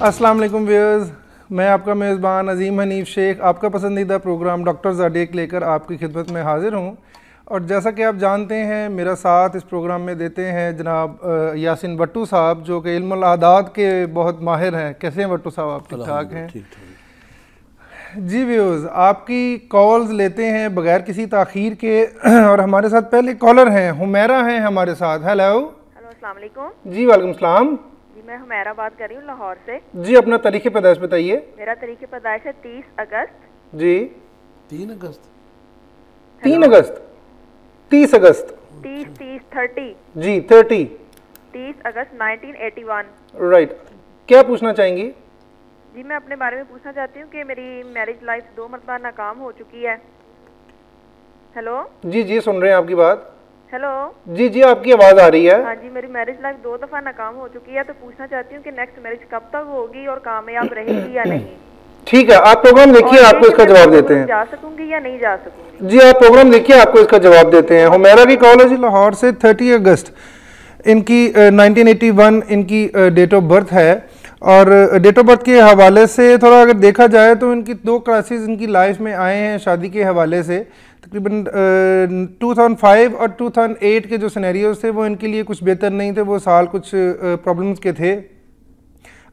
अस्सलाम वालेकुम व्यूअर्स, मैं आपका मेज़बान अजीम हनीफ शेख आपका पसंदीदा प्रोग्राम डॉक्टर ज़ाडिक लेकर आपकी खिदमत में हाज़िर हूँ। और जैसा कि आप जानते हैं, मेरा साथ इस प्रोग्राम में देते हैं जनाब यासिन भट्टू साहब, जो कि इल्मुल आदात के बहुत माहिर हैं। कैसे हैं भट्टू साहब? आप ठीक ठाक हैं? जी व्यूअर्स, आपकी कॉल्स लेते हैं बगैर किसी ताख़ीर के। और हमारे साथ पहले कॉलर हैं, हुमैरा हैं हमारे साथ। हेलो अस्सलाम वालेकुम। जी वालेकुम सलाम। जी मैं हुमैरा बात कर रही हूँ लाहौर से। जी अपना तारीख़ पैदाइश बताइए। मेरा तारीख़ पैदाइश है 30 अगस्त। जी 3 अगस्त 3 अगस्त 30 अगस्त 30 जी 30 अगस्त 1981। राइट। क्या पूछना चाहेंगी? जी मैं अपने बारे में पूछना चाहती हूँ कि मेरी मैरिज लाइफ 2 मरतबा नाकाम हो चुकी है। हेलो जी जी सुन रहे हैं आपकी बात। हेलो जी जी आपकी आवाज़ आ रही है। हाँ जी, मेरी मैरिज लाइफ 2 दफ़ा नाकाम हो चुकी है, तो पूछना चाहती हूँ कि नेक्स्ट मैरिज कब तक होगी और कामयाब रहेगी या नहीं। ठीक है, आप प्रोग्राम देखिए, आपको इसका जवाब देते हैं। जा सकूंगी या नहीं जा सकूंगी? जी आप प्रोग्राम देखिए, आपको इसका जवाब देते हैं। हुमैरा की कॉल है जी लाहौर से। 30 अगस्त इनकी 1981 इनकी डेट ऑफ बर्थ है। और डेट ऑफ बर्थ के हवाले से थोड़ा अगर देखा जाए तो इनकी 2 क्राइसिस इनकी लाइफ में आए हैं शादी के हवाले से। तकरीबन 2005 और 2008 के जो सिनेरियोज थे वो इनके लिए कुछ बेहतर नहीं थे। वो साल कुछ प्रॉब्लम्स के थे।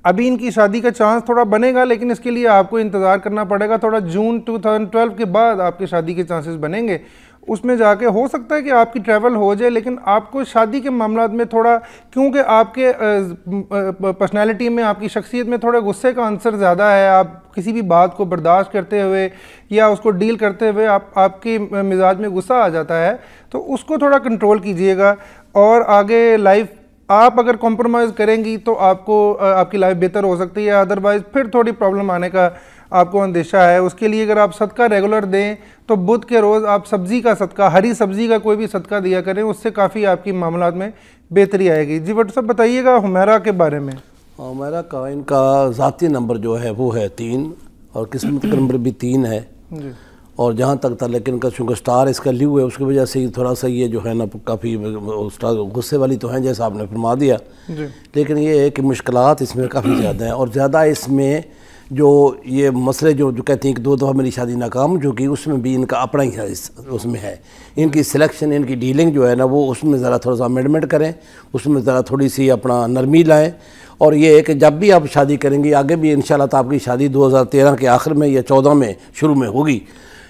अभी इनकी शादी का चांस थोड़ा बनेगा, लेकिन इसके लिए आपको इंतज़ार करना पड़ेगा। थोड़ा जून 2012 के बाद आपकी शादी के चांसेस बनेंगे। उसमें जाके हो सकता है कि आपकी ट्रैवल हो जाए, लेकिन आपको शादी के मामला में थोड़ा, क्योंकि आपके पर्सनैलिटी में, आपकी शख्सियत में थोड़ा गुस्से का आंसर ज़्यादा है। आप किसी भी बात को बर्दाश्त करते हुए या उसको डील करते हुए आपके मिजाज में गुस्सा आ जाता है, तो उसको थोड़ा कंट्रोल कीजिएगा। और आगे लाइफ आप अगर कॉम्प्रोमाइज़ करेंगी तो आपको आपकी लाइफ बेहतर हो सकती है। अदरवाइज़ फिर थोड़ी प्रॉब्लम आने का आपको अंदेशा है। उसके लिए अगर आप सदका रेगुलर दें तो बुध के रोज़ आप सब्ज़ी का सदका, हरी सब्ज़ी का कोई भी सदका दिया करें, उससे काफ़ी आपकी मामलात में बेहतरी आएगी। जी बट सब बताइएगा हुमैरा के बारे में। हुमैरा का इनका ज़ाती नंबर जो है वो है 3 और किस्मत का नंबर भी 3 है जी। और जहाँ तक था, लेकिन का चूँकि स्टार इसका ल्यू है, उसकी वजह से थोड़ा सा ये जो है ना काफ़ी गुस्से वाली तो हैं जैसा आपने फरमा दिया जी। लेकिन ये है कि मुश्किलात इसमें काफ़ी ज़्यादा हैं। और ज़्यादा इसमें जो ये मसले जो कहते हैं कि 2 दफ़ा मेरी शादी नाकाम जो कि उसमें भी इनका अपना ही है, उसमें है इनकी सिलेक्शन, इनकी डीलिंग जो है ना वो उसमें ज़रा थोड़ा सा अमेंडमेंट करें, उसमें ज़रा थोड़ी सी अपना नरमी लाएँ। और ये है कि जब भी आप शादी करेंगे, आगे भी इंशाल्लाह तो आपकी शादी 2013 के आखिर में या 14 में शुरू में होगी,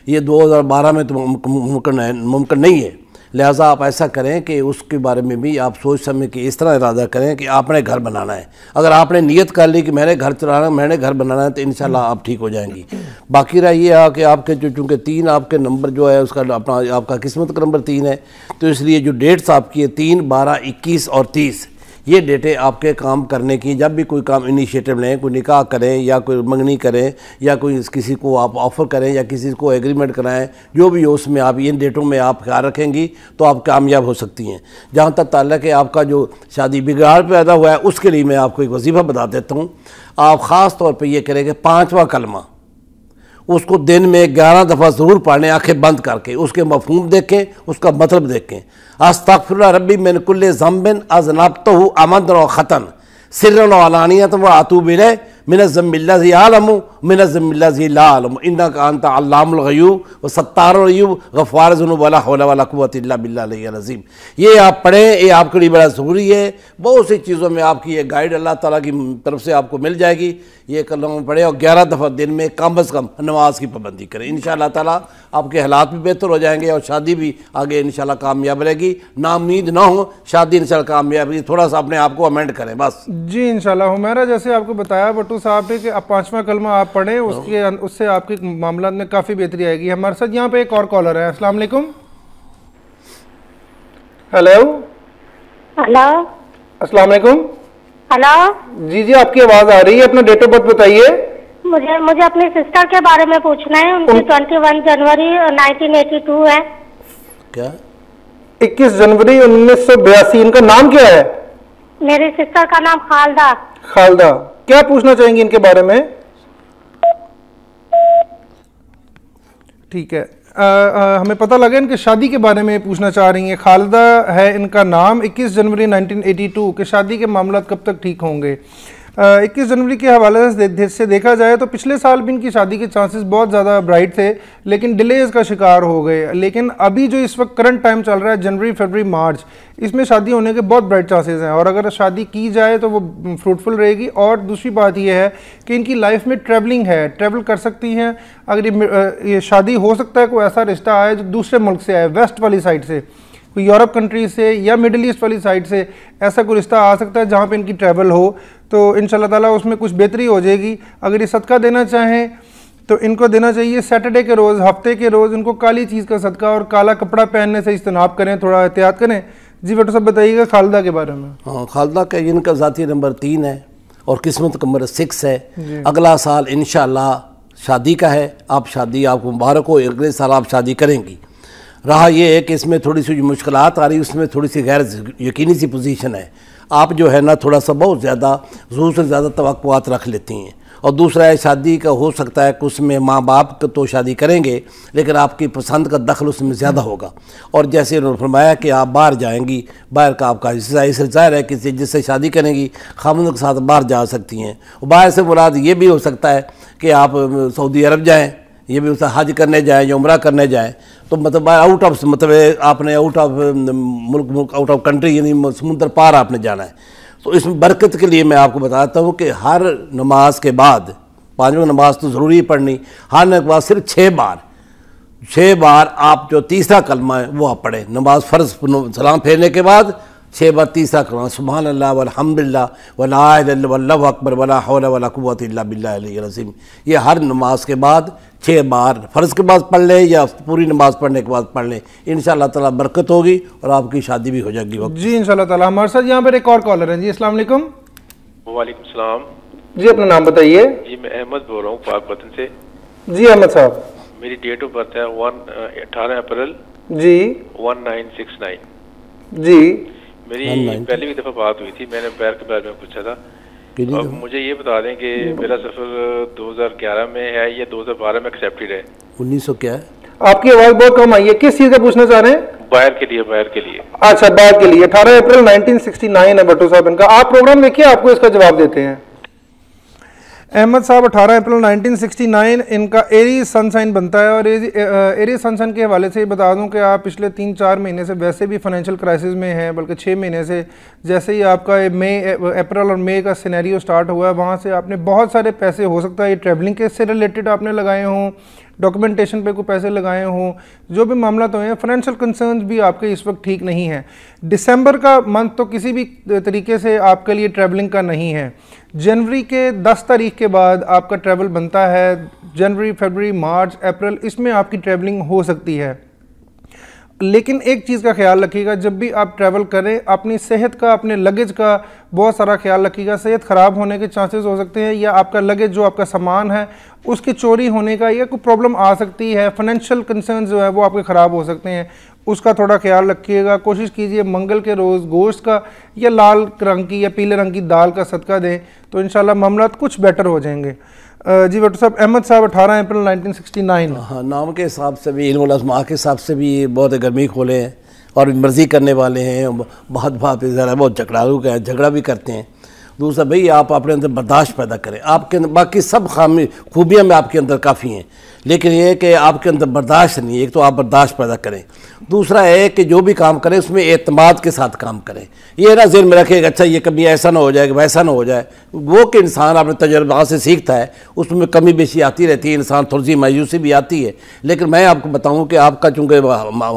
ये 2012 में तो मुमकिन नहीं है। लिहाजा आप ऐसा करें कि उसके बारे में भी आप सोच समझ के इस तरह इरादा करें कि आपने घर बनाना है। अगर आपने नियत कर ली कि मैंने घर चलाना, मैंने घर बनाना है, तो इंशाल्लाह आप ठीक हो जाएंगी। बाकी रहा ये है कि आपके जो चूँकि 3 आपके नंबर जो है उसका अपना आपका किस्मत का नंबर 3 है, तो इसलिए जो डेट्स आपकी है 3, 12, 21 और 30, ये डेटें आपके काम करने की। जब भी कोई काम इनिशिएटिव लें, कोई निकाह करें या कोई मंगनी करें या कोई किसी को आप ऑफ़र करें या किसी को एग्रीमेंट कराएं, जो भी हो उसमें आप इन डेटों में आप ख्याल रखेंगी तो आप कामयाब हो सकती हैं। जहाँ तक ताल्लुक है आपका जो शादी बिगाड़ पैदा हुआ है, उसके लिए मैं आपको एक वजीफ़ा बता देता हूँ। आप ख़ास तौर पर यह करें कि 5वां कलमा उसको दिन में 11 दफ़ा ज़रूर पढ़ें, आंखें बंद करके। उसके मफ़हूम देखें, उसका मतलब देखें। अस्तग़फिरुल्लाह रब्बी मिन कुल्लि ज़ंबिन अज़नबतहु अमदन व ख़तन सिर्रन व अलानियतन व अतूबु इलैहि मिनज़ ज़म्बिल्लज़ी यअलमु मिनज़ ज़म्बिल्लज़ी ला यअलमु इन्नका अंता अल्लामुल ग़यूब व सत्तारुल अयूब गफ़्फ़ारुज़ ज़ुनूब वला हौला वला कुव्वता इल्ला बिल्लाहिल अज़ीम। ये आप पढ़ें, ये आपके लिए बड़ा ज़रूरी है। बहुत सी चीज़ों में आपकी ये गाइड अल्लाह ताला की तरफ से आपको मिल जाएगी। ये कलमा पढ़ें और 11 दफ़ा दिन में कम अज़ कम नमाज की पाबंदी करें। इंशाअल्लाह ताला आपके हालात भी बेहतर हो जाएंगे और शादी भी आगे इंशाअल्लाह कामयाब रहेगी। नाउम्मीद ना हो, शादी इंशाअल्लाह कामयाब रहेगी। थोड़ा सा अपने आप को अमेंड करें बस। जी इंशाल्लाह। हुमैरा जैसे आपको बताया भट्टू साहब ने कि आप 5वां कलमा आप पढ़ें, उससे आपके मामला में काफ़ी बेहतरी आएगी। हमारे साथ यहाँ पे एक और कॉलर है। अस्सलाम वालेकुम। हेलो हेलो अस्सलाम वालेकुम। हेलो जी जी आपकी आवाज़ आ रही है। अपना डेट ऑफ बर्थ बताइए। मुझे अपनी सिस्टर के बारे में पूछना है। उनकी 21 जनवरी 1982 है। क्या? 21 जनवरी 1982। इनका नाम क्या है? मेरी सिस्टर का नाम खालदा। खालदा। क्या पूछना चाहेंगी इनके बारे में? ठीक है, हमें पता लगा इनके शादी के बारे में पूछना चाह रही हैं। खालदा है इनका नाम। 21 जनवरी 1982 के शादी के मामला कब तक ठीक होंगे? 21 जनवरी के हवाले से देखा जाए तो पिछले साल भी इनकी शादी के चांसेस बहुत ज़्यादा ब्राइट थे, लेकिन डिलेज का शिकार हो गए। लेकिन अभी जो इस वक्त करंट टाइम चल रहा है जनवरी, फरवरी, मार्च, इसमें शादी होने के बहुत ब्राइट चांसेस हैं और अगर शादी की जाए तो वो फ्रूटफुल रहेगी। और दूसरी बात ये है कि इनकी लाइफ में ट्रैवलिंग है, ट्रैवल कर सकती हैं। अगर ये शादी हो सकता है कोई ऐसा रिश्ता आए जो दूसरे मुल्क से आए, वेस्ट वाली साइड से, कोई यूरोप कंट्री से या मिडिल ईस्ट वाली साइड से, ऐसा कोई रिश्ता आ सकता है जहाँ पे इनकी ट्रैवल हो, तो इंशाल्लाह ताला उसमें कुछ बेहतरी हो जाएगी। अगर ये सदका देना चाहें तो इनको देना चाहिए सैटरडे के रोज़, हफ्ते के रोज़ इनको काली चीज़ का सदका और काला कपड़ा पहनने से इज्तनाब करें, थोड़ा एहतियात करें। जी बेटा साहब बताइएगा खालदा के बारे में। हाँ, खालदा का इनका ज़ाती नंबर 3 है और किस्मत का नंबर 6 है। अगला साल इंशाल्लाह शादी का है, आप शादी, आपको मुबारक हो, अगले साल आप शादी करेंगी। रहा ये है कि इसमें थोड़ी सी जो मुश्किलात आ रही है उसमें थोड़ी सी गैर यकीनी सी पोजीशन है। आप जो है ना थोड़ा सा बहुत ज़्यादा ज़रूर से ज़्यादा तवक्कुआत रख लेती हैं। और दूसरा है शादी का हो सकता है कि उसमें माँ बाप तो शादी करेंगे लेकिन आपकी पसंद का दखल उसमें ज़्यादा होगा। और जैसे उन्होंने फरमाया कि आप बाहर जाएंगी, बाहर का आपका इससे ज़ाहिर है कि जिससे शादी करेंगी खामद के साथ बाहर जा सकती हैं। और बाहर से मुराद ये भी हो सकता है कि आप सऊदी अरब जाएँ, ये भी उसका हज करने जाएँ या उम्रा करने जाएँ, तो मतलब आउट ऑफ मतलब आपने आउट ऑफ मुल्क आउट ऑफ कंट्री यानी समुद्र पार आपने जाना है। तो इसमें बरकत के लिए मैं आपको बताता हूँ कि हर नमाज के बाद, 5वीं नमाज तो ज़रूरी पढ़नी, हर नमाज के बाद सिर्फ 6 बार आप जो तीसरा कलमा है वो आप पढ़ें। नमाज फ़र्ज सलाम फेरने के बाद 6 बार तीसरा कलमा सुभान अल्लाह वल्हम्दुलिल्लाह वला इलाहा इल्लल्लाह वल्लाहु अकबर वला हौला वला कुव्वता इल्ला बिल्लाह अल-अलिय्यिल अज़ीम, ये हर नमाज के बाद 6 बार फ़र्ज़ के बाद पढ़ लें या पूरी नमाज पढ़ने के बाद पढ़ लें। इंशाअल्लाह ताला बरकत होगी और आपकी शादी भी हो जाएगी वक्त। जी इंशाअल्लाह ताला। हमारे साथ यहाँ पर एक और कॉलर हैं। जी अस्सलाम वालेकुम। वालेकुम सलाम। जी अपना नाम बताइए। जी मैं अहमद बोल रहा हूँ पाकपतन से। जी अहमद साहब। मेरी डेट ऑफ बर्थ है 18 अप्रैल जी 1969। जी मेरी पहली भी दफ़ा बात हुई थी, मैंने पैर के बारे में पूछा था। अब मुझे ये बता दें कि मेरा सफ़र 2011 में है या 2012 में एक्सेप्टेड है? 1900 क्या है? आपकी आवाज़ बहुत कम आई है, किस चीज़ का पूछना चाह रहे हैं? बाहर के लिए, बाहर के लिए। अच्छा बाहर के लिए। 18 अप्रैल 1969 है भट्टो साहब इनका। आप प्रोग्राम देखिए, आपको इसका जवाब देते हैं। अहमद साहब 18 अप्रैल 1969 इनका एरीज सन साइन बनता है। और एरीज सन साइन के हवाले से ही बता दूं कि आप पिछले 3-4 महीने से वैसे भी फाइनेंशियल क्राइसिस में हैं, बल्कि 6 महीने से। जैसे ही आपका अप्रैल और मई का सिनेरियो स्टार्ट हुआ है, वहाँ से आपने बहुत सारे पैसे, हो सकता है ये ट्रैवलिंग के से रिलेटेड आपने लगाए हों, डॉक्यूमेंटेशन पे कोई पैसे लगाए हों, जो भी मामला तो हैं, फाइनेंशियल कंसर्न्स भी आपके इस वक्त ठीक नहीं हैं। दिसंबर का मंथ तो किसी भी तरीके से आपके लिए ट्रैवलिंग का नहीं है। जनवरी के 10 तारीख के बाद आपका ट्रैवल बनता है। जनवरी, फरवरी, मार्च, अप्रैल, इसमें आपकी ट्रैवलिंग हो सकती है। लेकिन एक चीज़ का ख्याल रखिएगा, जब भी आप ट्रैवल करें अपनी सेहत का, अपने लगेज का बहुत सारा ख्याल रखिएगा। सेहत ख़राब होने के चांसेस हो सकते हैं, या आपका लगेज जो आपका सामान है उसके चोरी होने का या कोई प्रॉब्लम आ सकती है। फाइनेंशियल कंसर्न जो है वो आपके ख़राब हो सकते हैं, उसका थोड़ा ख्याल रखिएगा। कोशिश कीजिए मंगल के रोज़ गोश्त का या लाल रंग की या पीले रंग की दाल का सदका दें, तो इंशाल्लाह मामला कुछ बेटर हो जाएंगे। जी भट्ट साहब, अहमद साहब 18 अप्रैल 1969। हाँ, नाम के हिसाब से भी, इल्मुल अस्मा के हिसाब से भी बहुत गर्मी खोले हैं और मर्जी करने वाले हैं, बहुत ज़रा बहुत झगड़ालू का झगड़ा भी करते हैं। दूसरा भाई आप अपने अंदर बर्दाश्त पैदा करें, आपके अंदर बाकी सब खूबियाँ में आपके अंदर काफ़ी हैं, लेकिन ये है कि आपके अंदर बर्दाश्त नहीं है। एक तो आप बर्दाश्त पैदा करें, दूसरा है कि जो भी काम करें उसमें एतमाद के साथ काम करें। ये ना ज़हन में रखेगा अच्छा ये कभी ऐसा ना हो जाए वैसा ना हो जाए। वो कि इंसान अपने तजुर्बा से सीखता है, उसमें कमी बेशी आती रहती है, इंसान थोड़ी सी मायूसी भी आती है। लेकिन मैं आपको बताऊँ कि आपका चूँकि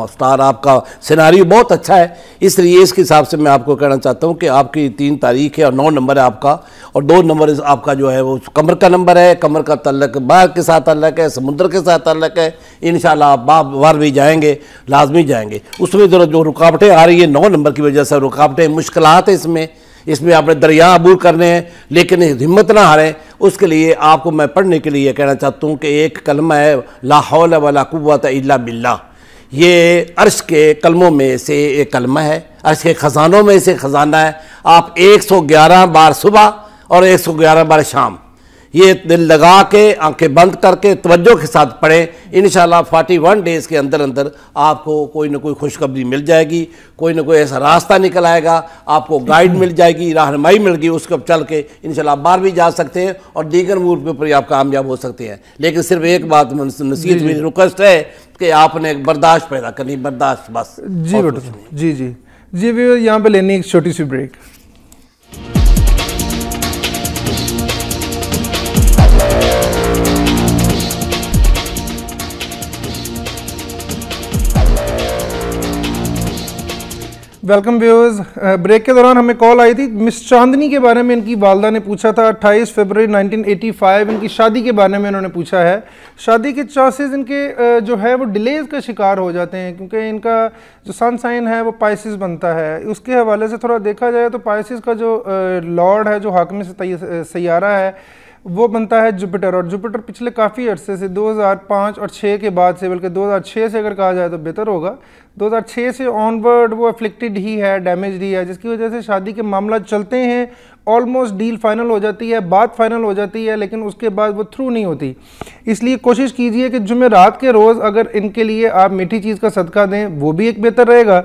स्टार आपका सिनारियो बहुत अच्छा है, इसलिए इसके हिसाब से मैं आपको कहना चाहता हूँ कि आपकी 3 तारीख है और 9 नंबर है आपका, और 2 नंबर आपका जो है वो कमर का नंबर है। कमर का तल्लक बाहर के साथ तल्लक है, समुद्र के साथ तल्लक है। इंशाल्लाह आप बाहर भी जाएंगे, लाजमी जाएंगे। उसमें जो रुकावटें आ रही है 9 नंबर की वजह से, रुकावटें मुश्किलात है इसमें आपने दरिया अबूर करने हैं, लेकिन हिम्मत ना हारें। उसके लिए आपको मैं पढ़ने के लिए कहना चाहता हूँ कि एक कलमा है ला हौला वला कुव्वता इल्ला बिल्लाह। ये अर्श के कलमों में से एक कलमा है, अर्श के ख़जानों में से ख़जाना है। आप 111 बार सुबह और 111 बार शाम ये दिल लगा के आंखें बंद करके तवज्जो के साथ पढ़ें, इंशाल्लाह 41 डेज़ के अंदर अंदर आपको कोई ना कोई खुशखबरी मिल जाएगी, कोई ना कोई ऐसा रास्ता निकल आएगा, आपको गाइड मिल जाएगी, रहनुमाई मिल गई, उसको चल के इंशाल्लाह बाहर भी जा सकते हैं और दीगर मूड के ऊपर आप कामयाब हो सकते हैं। लेकिन सिर्फ एक बात नसीहत मेरी रिक्वेस्ट है कि आपने बर्दाश्त पैदा करनी, बर्दाश्त बस। जी बेटा जी जी जी भी यहाँ पे लेनी एक छोटी सी ब्रेक। Welcome viewers. ब्रेक के दौरान हमें कॉल आई थी मिस चांदनी के बारे में, इनकी वालदा ने पूछा था 28 फरवरी 1985 इनकी शादी के बारे में इन्होंने पूछा है। शादी के चांसेस इनके जो है वो डिलेज का शिकार हो जाते हैं क्योंकि इनका जो सन साइन है वो पाइसिस बनता है। उसके हवाले से थोड़ा देखा जाए तो पाइसिस का जो लॉर्ड है, जो हाकिम सैयारा है, वो बनता है जुपिटर, और जुपिटर पिछले काफ़ी अरसे से 2005 और 6 के बाद से, बल्कि 2006 से अगर कहा जाए तो बेहतर होगा, 2006 से ऑनवर्ड वो अफ्लिक्टेड ही है, डैमेज ही है, जिसकी वजह से शादी के मामला चलते हैं, ऑलमोस्ट डील फाइनल हो जाती है, बात फाइनल हो जाती है, लेकिन उसके बाद वो थ्रू नहीं होती। इसलिए कोशिश कीजिए कि जुमेरात के रोज़ अगर इनके लिए आप मीठी चीज़ का सदका दें, वो भी एक बेहतर रहेगा।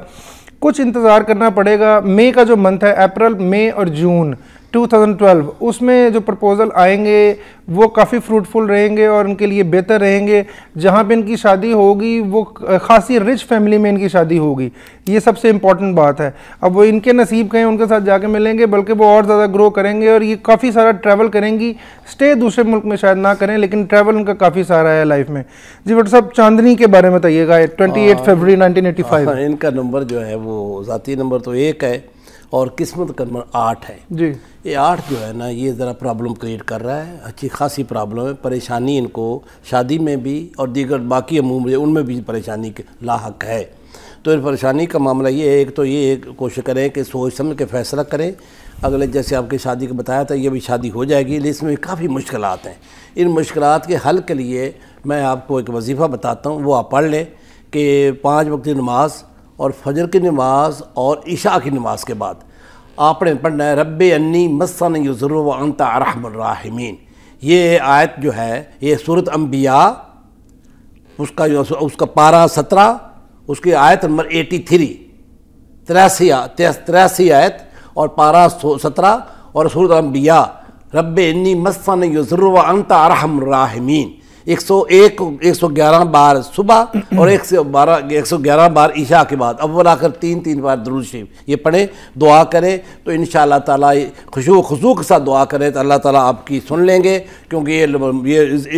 कुछ इंतज़ार करना पड़ेगा। मई का जो मंथ है, अप्रैल, मई और जून 2012, उसमें जो प्रपोज़ल आएंगे वो काफ़ी फ्रूटफुल रहेंगे और उनके लिए बेहतर रहेंगे। जहाँ पे इनकी शादी होगी वो खासी रिच फैमिली में इनकी शादी होगी, ये सबसे इम्पॉर्टेंट बात है। अब वो इनके नसीब कहीं उनके साथ जाके मिलेंगे, बल्कि वो और ज़्यादा ग्रो करेंगे और ये काफ़ी सारा ट्रैवल करेंगी। स्टे दूसरे मुल्क में शायद ना करें, लेकिन ट्रैवल उनका काफ़ी सारा है लाइफ में। जी डॉक्टर साहब, चांदनी के बारे में बताइएगा। 28 फरवरी 1985 इनका नंबर जो है वो ज़ाती नंबर तो 1 है और किस्मत का नंबर 8 है जी। ये 8 जो है ना, ये ज़रा प्रॉब्लम क्रिएट कर रहा है, अच्छी खासी प्रॉब्लम है, परेशानी इनको शादी में भी और दीगर बाकी अमूर उनमें भी परेशानी लाहक है। तो इस परेशानी का मामला ये है, एक तो ये कोशिश करें कि सोच समझ के फ़ैसला करें। अगले जैसे आपकी शादी का बताया था, ये भी शादी हो जाएगी, लेकिन इसमें काफ़ी मुश्किलात हैं। इन मुश्किलात के हल के लिए मैं आपको एक वजीफ़ा बताता हूँ, वो आप पढ़ लें कि 5 वक्त की नमाज और फजर की नमाज और इशा की नमाज के बाद आपने पढ़ना है रब्बे अन्नी मस्सन युज़्रु व अंता अरहमुर राहिमीन। ये आयत जो है ये सूरत अंबिया उसका पारा 17, उसकी आयत नंबर 83 आयत और पारा 17 और सूरत अंबिया रब्बे अन्नी मस्सन युज़्रु व अंता अरहमुर राहिमीन 111 बार सुबह और 111 बार ईशा के बाद अव्वल आखिर 3 बार दुरूद शरीफ ये पढ़ें, दुआ करें तो इंशाअल्लाह ताला खुशू के साथ दुआ करें तो अल्लाह ताला आपकी सुन लेंगे, क्योंकि ये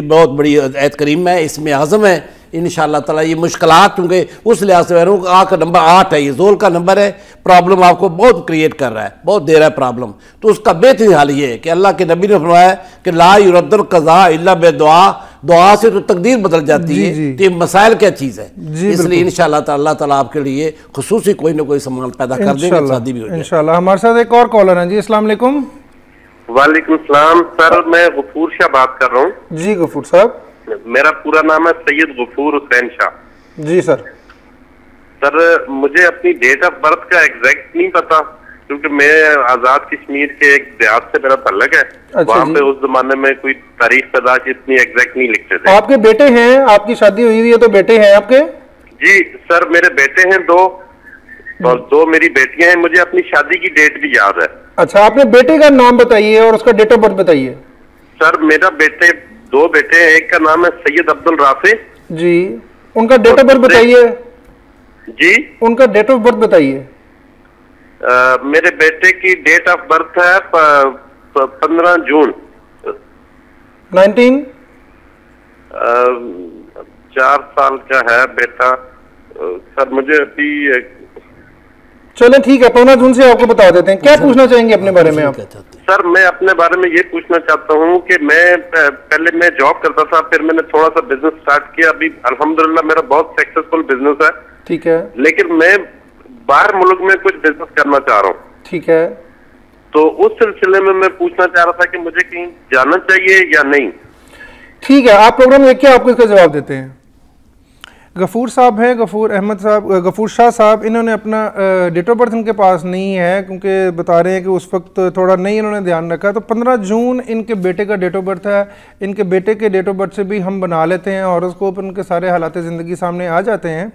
बहुत बड़ी आयत करीम है, इसमें आज़म है इंशाअल्लाह ताला। ये मुश्किलात क्योंकि उस लिहाज से आपका नंबर 8 है, ये जोल का नंबर है, प्रॉब्लम आपको बहुत क्रिएट कर रहा है, बहुत दे रहा है प्रॉब्लम। तो उसका बेहतरीन हाल ये है कि अल्लाह के नबी ने फरमाया कि ला युरद्दुल क़ज़ा इल्ला बिदुआ, दुआ से तो तकदीर बदल जाती है। तो ये मसाइल क्या चीज़ है, इसलिए इंशाअल्लाह ताला ताला आपके लिए खुसूसी कोई ना कोई सामान पैदा कर देंगे, शादी भी हो जाए इंशाअल्लाह। हमारे साथ एक और कॉलर है जी। अस्सलाम वालेकुम। वालेकुम सलाम सर, मैं गफूर शाह बात कर रहा हूँ। जी गफूर साहब। मेरा पूरा नाम है सैयद गफूर हुसैन शाह। जी सर। सर मुझे अपनी डेट ऑफ बर्थ का एग्जैक्ट नहीं पता, क्योंकि मैं आजाद कश्मीर के एक देहात से मेरा तल्लक है। अच्छा, वहाँ पे उस जमाने में कोई तारीख पैदाइश इतनी एग्जैक्ट नहीं लिखते थे। आपके बेटे हैं, आपकी शादी हुई है तो बेटे हैं आपके? जी सर, मेरे बेटे हैं 2 और 2 मेरी बेटियां हैं। मुझे अपनी शादी की डेट भी याद है। अच्छा, आपने बेटे का नाम बताइए और उसका डेट ऑफ बर्थ बताइए। सर मेरा 2 बेटे हैं, एक का नाम है सैयद अब्दुल राफी जी, उनका डेट ऑफ बर्थ बताइए। जी उनका डेट ऑफ बर्थ बताइए। मेरे बेटे की डेट ऑफ बर्थ है 15 जून 19 4 साल का है बेटा। सर मुझे अभी चले ठीक है, 15 जून से आपको बता देते हैं। क्या पूछना चाहेंगे अपने बारे में आप? सर मैं अपने बारे में ये पूछना चाहता हूँ कि मैं जॉब करता था, फिर मैंने थोड़ा सा बिजनेस स्टार्ट किया। अभी अल्हम्दुलिल्लाह मेरा बहुत सक्सेसफुल बिजनेस है। ठीक है। लेकिन मैं बाहर मुल्क में कुछ बिजनेस करना चाह रहा हूँ। ठीक है। तो उस सिलसिले में मैं पूछना चाह रहा था कि मुझे कहीं जाना चाहिए या नहीं। ठीक है, आप प्रोग्राम देखिए, आपको इसका जवाब देते हैं। गफूर साहब हैं, गफूर अहमद साहब, गफूर शाह साहब, इन्होंने अपना डेट ऑफ बर्थ इनके पास नहीं है क्योंकि बता रहे हैं कि उस वक्त थोड़ा नहीं इन्होंने ध्यान रखा। तो 15 जून इनके बेटे का डेट ऑफ बर्थ है। इनके बेटे के डेट ऑफ बर्थ से भी हम बना लेते हैं, हॉरोस्कोप उनके सारे हालात ज़िंदगी सामने आ जाते हैं।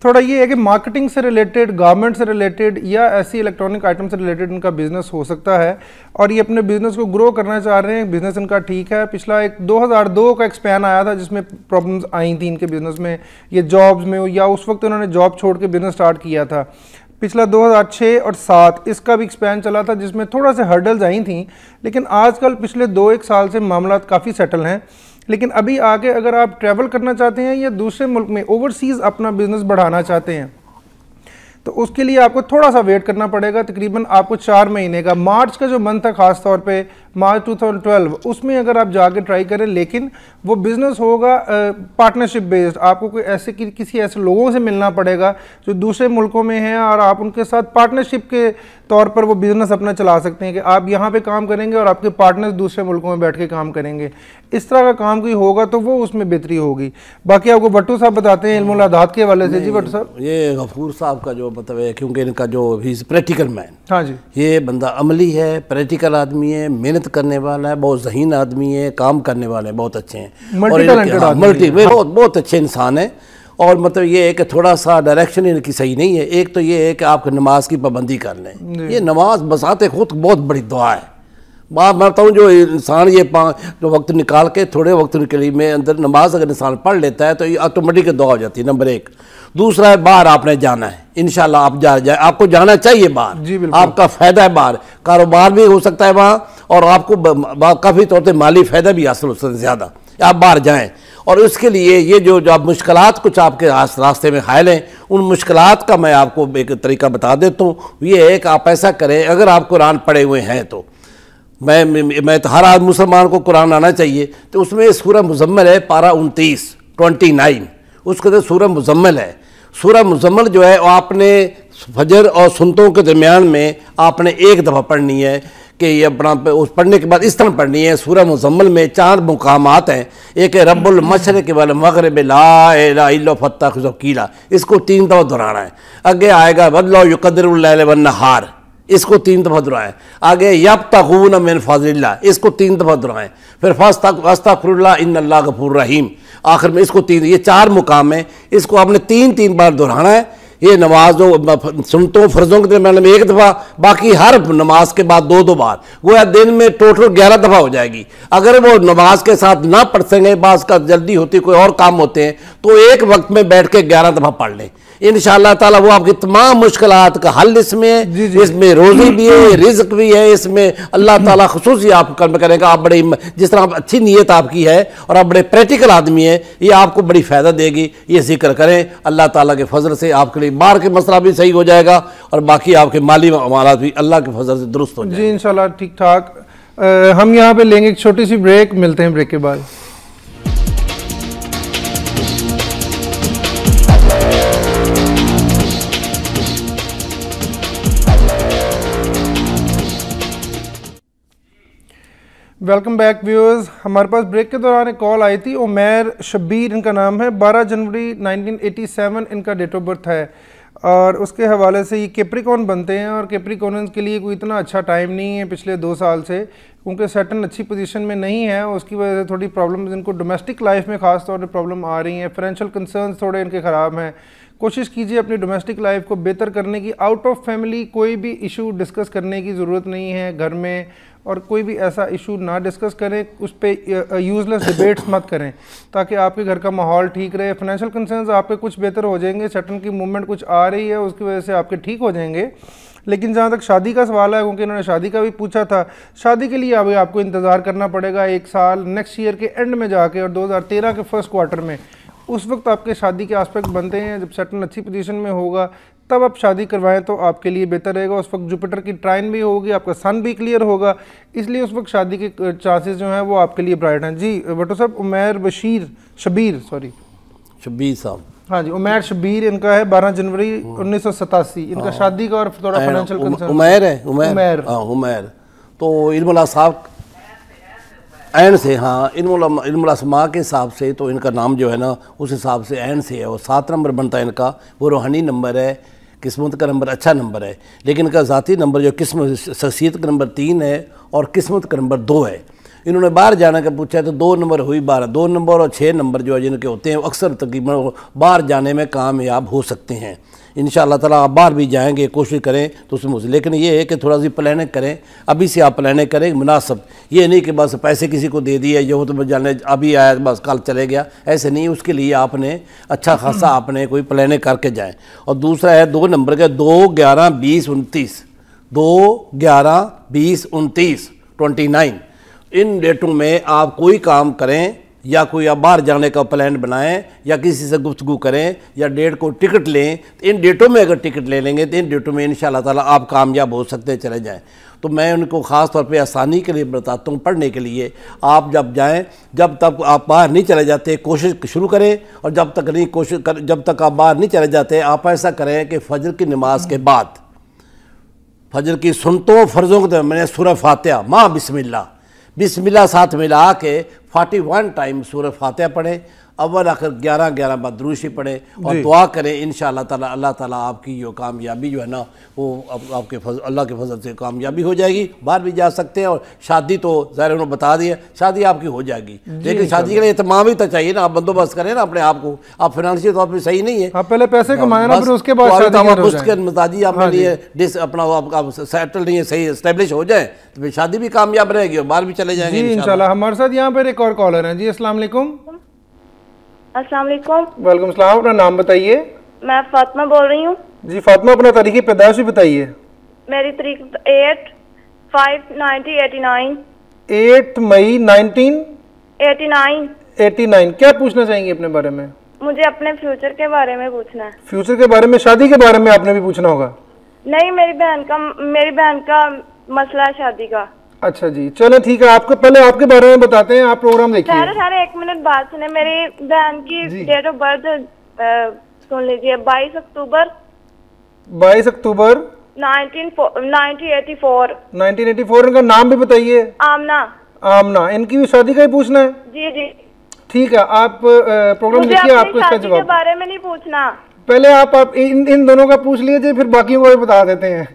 थोड़ा ये है कि मार्केटिंग से रिलेटेड, गारमेंट से रिलेटेड या ऐसी इलेक्ट्रॉनिक आइटम से रिलेटेड इनका बिजनेस हो सकता है और ये अपने बिजनेस को ग्रो करना चाह रहे हैं। बिजनेस इनका ठीक है। पिछला एक 2002 का एक्सपैन आया था जिसमें प्रॉब्लम्स आई थी इनके बिजनेस में, ये जॉब्स में या उस वक्त उन्होंने जॉब छोड़ के बिजनेस स्टार्ट किया था। पिछला 2006 और 7 इसका भी एक्सपैन चला था जिसमें थोड़ा से हर्डल्स आई थी, लेकिन आजकल पिछले 2-1 साल से मामला काफ़ी सेटल हैं। लेकिन अभी आगे अगर आप ट्रैवल करना चाहते हैं या दूसरे मुल्क में ओवरसीज़ अपना बिजनेस बढ़ाना चाहते हैं तो उसके लिए आपको थोड़ा सा वेट करना पड़ेगा। तकरीबन आपको 4 महीने का, मार्च का जो मंथ था ख़ास तौर पे, मार्च 2012, उसमें अगर आप जाके ट्राई करें, लेकिन वो बिज़नेस होगा पार्टनरशिप बेस्ड। आपको कोई ऐसे किसी ऐसे लोगों से मिलना पड़ेगा जो दूसरे मुल्कों में हैं और आप उनके साथ पार्टनरशिप के तौर पर वो बिज़नेस अपना चला सकते हैं कि आप यहाँ पे काम करेंगे और आपके पार्टनर्स दूसरे मुल्कों में बैठ के काम करेंगे। इस तरह का काम कोई होगा तो वो उसमें बेहतरी होगी। बाकी आपको भट्टू साहब बताते हैं इल्मुल आदात के हवाले से। जी भट्टू साहब, ये गफूर साहब का जो मतलब है, क्योंकि इनका जो प्रैक्टिकल मैन, हाँ जी, ये बंदा अमली है, प्रैक्टिकल आदमी है, मेहनत करने वाला है, बहुत ज़हीन आदमी है, काम करने वाले हैं, बहुत अच्छे हैं, बहुत अच्छे इंसान है। और मतलब ये है कि थोड़ा सा डायरेक्शन इनकी सही नहीं है। एक तो ये है कि आप नमाज की पाबंदी कर लें। ये नमाज बसाते खुद बहुत बड़ी दुआ है। मैं बताऊँ, जो इंसान ये जो वक्त निकाल के थोड़े वक्त के लिए में अंदर नमाज अगर इंसान पढ़ लेता है तो ये ऑटोमेटिक दुआ हो जाती है, नंबर 1। दूसरा है, बाहर आपने जाना है, इंशाल्लाह आप जाए, आपको जाना चाहिए बाहर, आपका फ़ायदा है बाहर, कारोबार भी हो सकता है वहाँ और आपको काफ़ी तौर पर माली फ़ायदा भी हासिल हो सकता है ज़्यादा, आप बाहर जाएँ। और उसके लिए ये जो आप मुश्किलात कुछ आपके रास्ते में हायल हैं, उन मुश्किलात का मैं आपको एक तरीका बता देता हूँ। ये है कि आप ऐसा करें, अगर आप कुरान पढ़े हुए हैं तो मैं तो हर आदमी मुसलमान को कुरान आना चाहिए, तो उसमें सूरह मुज़म्मिल है, पारा 29 उसके अंदर सूरह मुज़म्मिल है। सूरह मुज़म्मिल जो है आपने फजर और सुन्नतों के दरमियान में आपने एक दफ़ा पढ़नी है कि ये अपना उस पढ़ने के बाद इस तरह पढ़नी है। सूरह मुज़म्मिल में 4 मुकामात हैं। एक है रब्बुल मशरिक़ वल मग़रिब ला इलाहा इल्ला फत्तख़िज़हु वकीला, इसको 3 दफ़ा दोहराना है। आगे आएगा वल्लाहु युक़द्दिरुल लैल वन नहार, इसको 3 दफ़ा दोहराएं। आगे यब्तग़ून मिन फ़ज़लिल्लाह, इसको 3 दफ़ा दोहराएं। फिर फस्तग़फिरुल्लाह इन्नल्लाह गफ़ूरुर रहीम, आखिर में इसको 3, ये 4 मुकाम है, इसको आपने 3-3 बार दोहराना है। ये नमाज सुनतों फ़र्ज़ों के दरमियान में 1 दफ़ा, बाकी हर नमाज के बाद 2-2 बार, गोया दिन में टोटल 11 दफ़ा हो जाएगी। अगर वो नमाज के साथ ना पढ़ सकें, बाज़ का जल्दी होती कोई और काम होते हैं, तो एक वक्त में बैठ के 11 दफ़ा पढ़ लें। इंशाअल्लाह ताला वो आपकी तमाम मुश्किलात का हल इसमें है। इसमें रोज़ी भी है, रिज़्क भी है, इसमें अल्लाह ताला खुसूसी आप कर्म करेगा। आप बड़े, जिस तरह अच्छी नीयत आपकी है और आप बड़े प्रैक्टिकल आदमी हैं, ये आपको बड़ी फ़ायदा देगी। ये जिक्र करें, अल्लाह ताला के फजल से आपके लिए बाहर के मसला भी सही हो जाएगा और बाकी आपके माली मामलात भी अल्लाह के फजल से दुरुस्त हो जाएंगे। जी इंशाल्लाह ठीक ठाक। हम यहाँ पे लेंगे एक छोटी सी ब्रेक, मिलते हैं ब्रेक के बाद। Welcome back viewers. हमारे पास ब्रेक के दौरान एक कॉल आई थी, उमैर शब्बीर इनका नाम है, 12 जनवरी 1987 इनका डेट ऑफ बर्थ है और उसके हवाले से ये कैप्रिकॉर्न बनते हैं और कैप्रिकॉर्नर्स के लिए कोई इतना अच्छा टाइम नहीं है पिछले 2 साल से, क्योंकि सैटर्न अच्छी पोजीशन में नहीं है। उसकी वजह से थोड़ी प्रॉब्लम्स इनको डोमेस्टिक लाइफ में ख़ास तौर पर प्रॉब्लम आ रही हैं। फाइनेंशियल कंसर्न्स थोड़े इनके ख़राब हैं। कोशिश कीजिए अपनी डोमेस्टिक लाइफ को बेहतर करने की। आउट ऑफ फैमिली कोई भी इशू डिस्कस करने की ज़रूरत नहीं है घर में, और कोई भी ऐसा इशू ना डिस्कस करें, उस पर यूज़लेस डिबेट्स मत करें ताकि आपके घर का माहौल ठीक रहे। फाइनेंशियल कंसर्न्स आपके कुछ बेहतर हो जाएंगे, सैटर्न की मूवमेंट कुछ आ रही है, उसकी वजह से आपके ठीक हो जाएंगे। लेकिन जहाँ तक शादी का सवाल है, क्योंकि इन्होंने शादी का भी पूछा था, शादी के लिए अभी आपको इंतज़ार करना पड़ेगा 1 साल, नेक्स्ट ईयर के एंड में जाके और 2013 के फर्स्ट क्वार्टर में, उस वक्त आपके शादी के आस्पेक्ट बनते हैं। जब सैटर्न अच्छी पोजीशन में होगा तब आप शादी करवाएं तो आपके लिए बेहतर रहेगा। उस वक्त जुपिटर की ट्राइन भी होगी, आपका सन भी क्लियर होगा, इसलिए उस वक्त शादी के चांसेस जो हैं वो आपके लिए ब्राइट हैं। जी भट्टो साहब, उमैर शब्बीर साहब, हाँ जी, उमैर शब्बीर इनका है, 12 जनवरी 1987 इनका शादी का और थोड़ा फाइनेंशियल कंसर्न। उमैर है, उमैर तो इल्मुल्लाह साहब एंड से, हाँ, इल्मुल-अस्मा के हिसाब से तो इनका नाम जो है ना उस हिसाब से एंड से है, और 7 नंबर बनता है इनका, वो रूहानी नंबर है, किस्मत का नंबर अच्छा नंबर है। लेकिन इनका ज़ाती नंबर जो किस्मत शख्सियत का नंबर 3 है और किस्मत का नंबर 2 है। इन्होंने बाहर जाने का पूछा है तो 2 नंबर हुई 12, 2 नंबर और 6 नंबर जो है जिनके होते हैं अक्सर तकरीबन बाहर जाने में कामयाब हो सकते हैं। इंशाअल्लाह ताला आप बाहर भी जाएंगे, कोशिश करें तो उसमें, लेकिन ये है कि थोड़ा सी प्लानिंग करें, अभी से आप प्लानिंग करें मुनासिब। ये नहीं कि बस पैसे किसी को दे दिए, जो तो जाने अभी आया बस कल चले गया, ऐसे नहीं। उसके लिए आपने अच्छा खासा आपने कोई प्लानिंग करके जाएँ। और दूसरा है 2 नंबर का 2, 11, 20, 29, 2, 11, 20, 29, 29। इन डेटों में आप कोई काम करें या कोई आप बाहर जाने का प्लान बनाएं या किसी से गुफ्तगू करें या डेट को टिकट लें, तो इन डेटों में अगर टिकट ले लेंगे तो इन डेटों में इंशाअल्लाह ताला आप कामयाब हो सकते चले जाएं। तो मैं उनको ख़ास तौर पे आसानी के लिए बताता हूँ, पढ़ने के लिए। आप जब जाएं, जब तक आप बाहर नहीं चले जाते कोशिश शुरू करें, और जब तक आप बाहर नहीं चले जाते आप ऐसा करें कि फजर की नमाज के बाद, फजर की सुन्नतों फ़र्ज़ों को तो मैंने सूरह फातिहा माँ बिस्मिल्लाह साथ मिला के 41 टाइम सूरह फातिहा पढ़ें, अव्वल आखिर 11 बार दुरूद शरीफ पढ़ें और दुआ करें। इंशाअल्लाह ताला अल्लाह ताला आपकी जो कामयाबी जो है ना वो आपके अल्लाह के फजल से कामयाबी हो जाएगी। बाहर भी जा सकते हैं, और शादी तो ज़ाहिर उन्होंने बता दिया, शादी आपकी हो जाएगी, लेकिन शादी के लिए तमाम भी तो चाहिए ना, आप बंदोबस्त करें ना अपने आप को। आप फाइनेंशियल तौर पर सही नहीं है, आप पहले पैसे कमाएं ना, फिर उसके बाद उसके मताजी अपने लिए अपना आप सेटल नहीं है, सही इस्टेब्लिश हो जाए तो फिर शादी भी कामयाब रहेगी और बाहर भी चले जाएंगे इंशाल्लाह। हमारे साथ यहाँ पर एक और कॉलर है जी। अस्सलाम वालेकुम। अस्सलाम वालेकुम। वालेकुम सलाम। अपना नाम बताइए। मैं फातिमा बोल रही हूँ। जी फातिमा, अपना तारीख पैदाइश भी बताइए। मेरी तारीख 8/5/1989। 8 मई 1989। क्या पूछना चाहेंगे अपने बारे में? मुझे अपने फ्यूचर के बारे में पूछना है। फ्यूचर के बारे में, शादी के बारे में आपने भी पूछना होगा? नहीं, मेरी बहन का मसला है शादी का। अच्छा जी, चलो ठीक है, आपको पहले आपके बारे में बताते हैं, आप प्रोग्राम देखिए। सारे 1 मिनट बात सुने। मेरी बहन की डेट ऑफ बर्थ सुन लीजिए, 22 अक्टूबर 1984। 1984। इनका नाम भी बताइए। आमना। इनकी भी शादी का ही पूछना है? जी। ठीक है, आप प्रोग्राम देखिए, आपको इसका जवाब। के बारे में नहीं पूछना, पहले आप इन दोनों का पूछ लीजिए, फिर बाकी को भी बता देते हैं।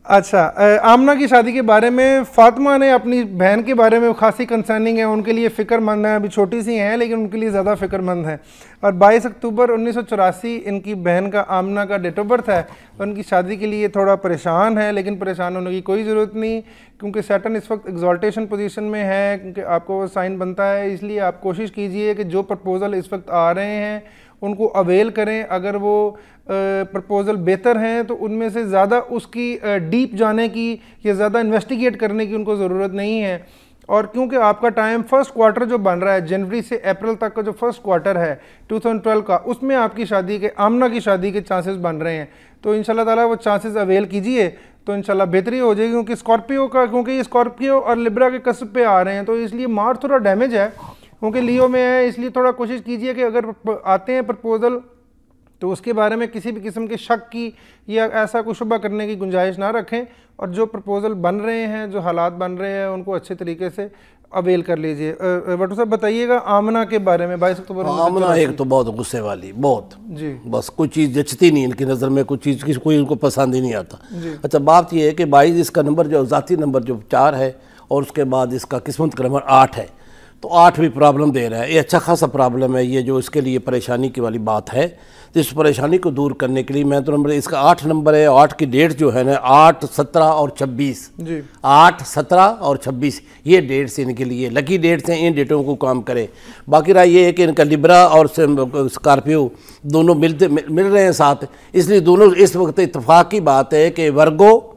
अच्छा, आमना की शादी के बारे में फातिमा ने अपनी बहन के बारे में खासी कंसर्निंग है, उनके लिए फ़िक्रमंद है। अभी छोटी सी हैं लेकिन उनके लिए ज़्यादा फ़िक्रमंद है। और 22 अक्टूबर 1984 इनकी बहन का आमना का डेट ऑफ बर्थ है। उनकी शादी के लिए थोड़ा परेशान है, लेकिन परेशान होने की कोई ज़रूरत नहीं, क्योंकि सैटर्न इस वक्त एग्जॉल्टेशन पोजीशन में है, क्योंकि आपको वो साइन बनता है। इसलिए आप कोशिश कीजिए कि जो प्रपोज़ल इस वक्त आ रहे हैं उनको अवेल करें। अगर वो प्रपोज़ल बेहतर हैं तो उनमें से ज़्यादा उसकी डीप जाने की या ज़्यादा इन्वेस्टिगेट करने की उनको ज़रूरत नहीं है। और क्योंकि आपका टाइम फर्स्ट क्वार्टर जो बन रहा है, जनवरी से अप्रैल तक का जो फर्स्ट क्वार्टर है 2012 का, उसमें आपकी शादी के, आमना की शादी के चांसेस बन रहे हैं। तो इंशाल्लाह ताला वो चांसेस अवेल कीजिए तो इंशाल्लाह बेहतरी हो जाएगी। क्योंकि स्कॉर्पियो का, क्योंकि ये स्कॉर्पियो और लिब्रा के कस्ब पे आ रहे हैं, तो इसलिए मार्च थोड़ा डैमेज है, क्योंकि लियो में है। इसलिए थोड़ा कोशिश कीजिए कि अगर आते हैं प्रपोज़ल तो उसके बारे में किसी भी किस्म के शक की या ऐसा कुछ शुबा करने की गुंजाइश ना रखें, और जो प्रपोज़ल बन रहे हैं, जो हालात बन रहे हैं, उनको अच्छे तरीके से अवेल कर लीजिए। भट्टू साहब बताइएगा आमना के बारे में। 22 अक्टूबर आमना एक तो बहुत गुस्से वाली, बहुत जी, बस कोई चीज़ जचती नहीं इनकी नज़र में, कुछ चीज़ कोई उनको पसंद ही नहीं आता। अच्छा, बात यह है कि 22 इसका नंबर जो ज़ाती नंबर जो 4 है, और उसके बाद इसका किस्मत का नंबर 8 है, तो 8 भी प्रॉब्लम दे रहा है। ये अच्छा खासा प्रॉब्लम है, ये जो इसके लिए परेशानी की वाली बात है। तो इस परेशानी को दूर करने के लिए मैं तो नंबर, इसका 8 नंबर है, 8 की डेट जो है ना 8, 17 और 26 जी, 8, 17 और 26 ये डेट्स इनके लिए लकी डेट्स हैं। इन डेटों को काम करें। बाकी रहा ये है कि इनका लिब्रा और स्कॉर्पियो दोनों मिल रहे हैं साथ, इसलिए दोनों इस वक्त इत्तेफाक की बात है कि वर्गो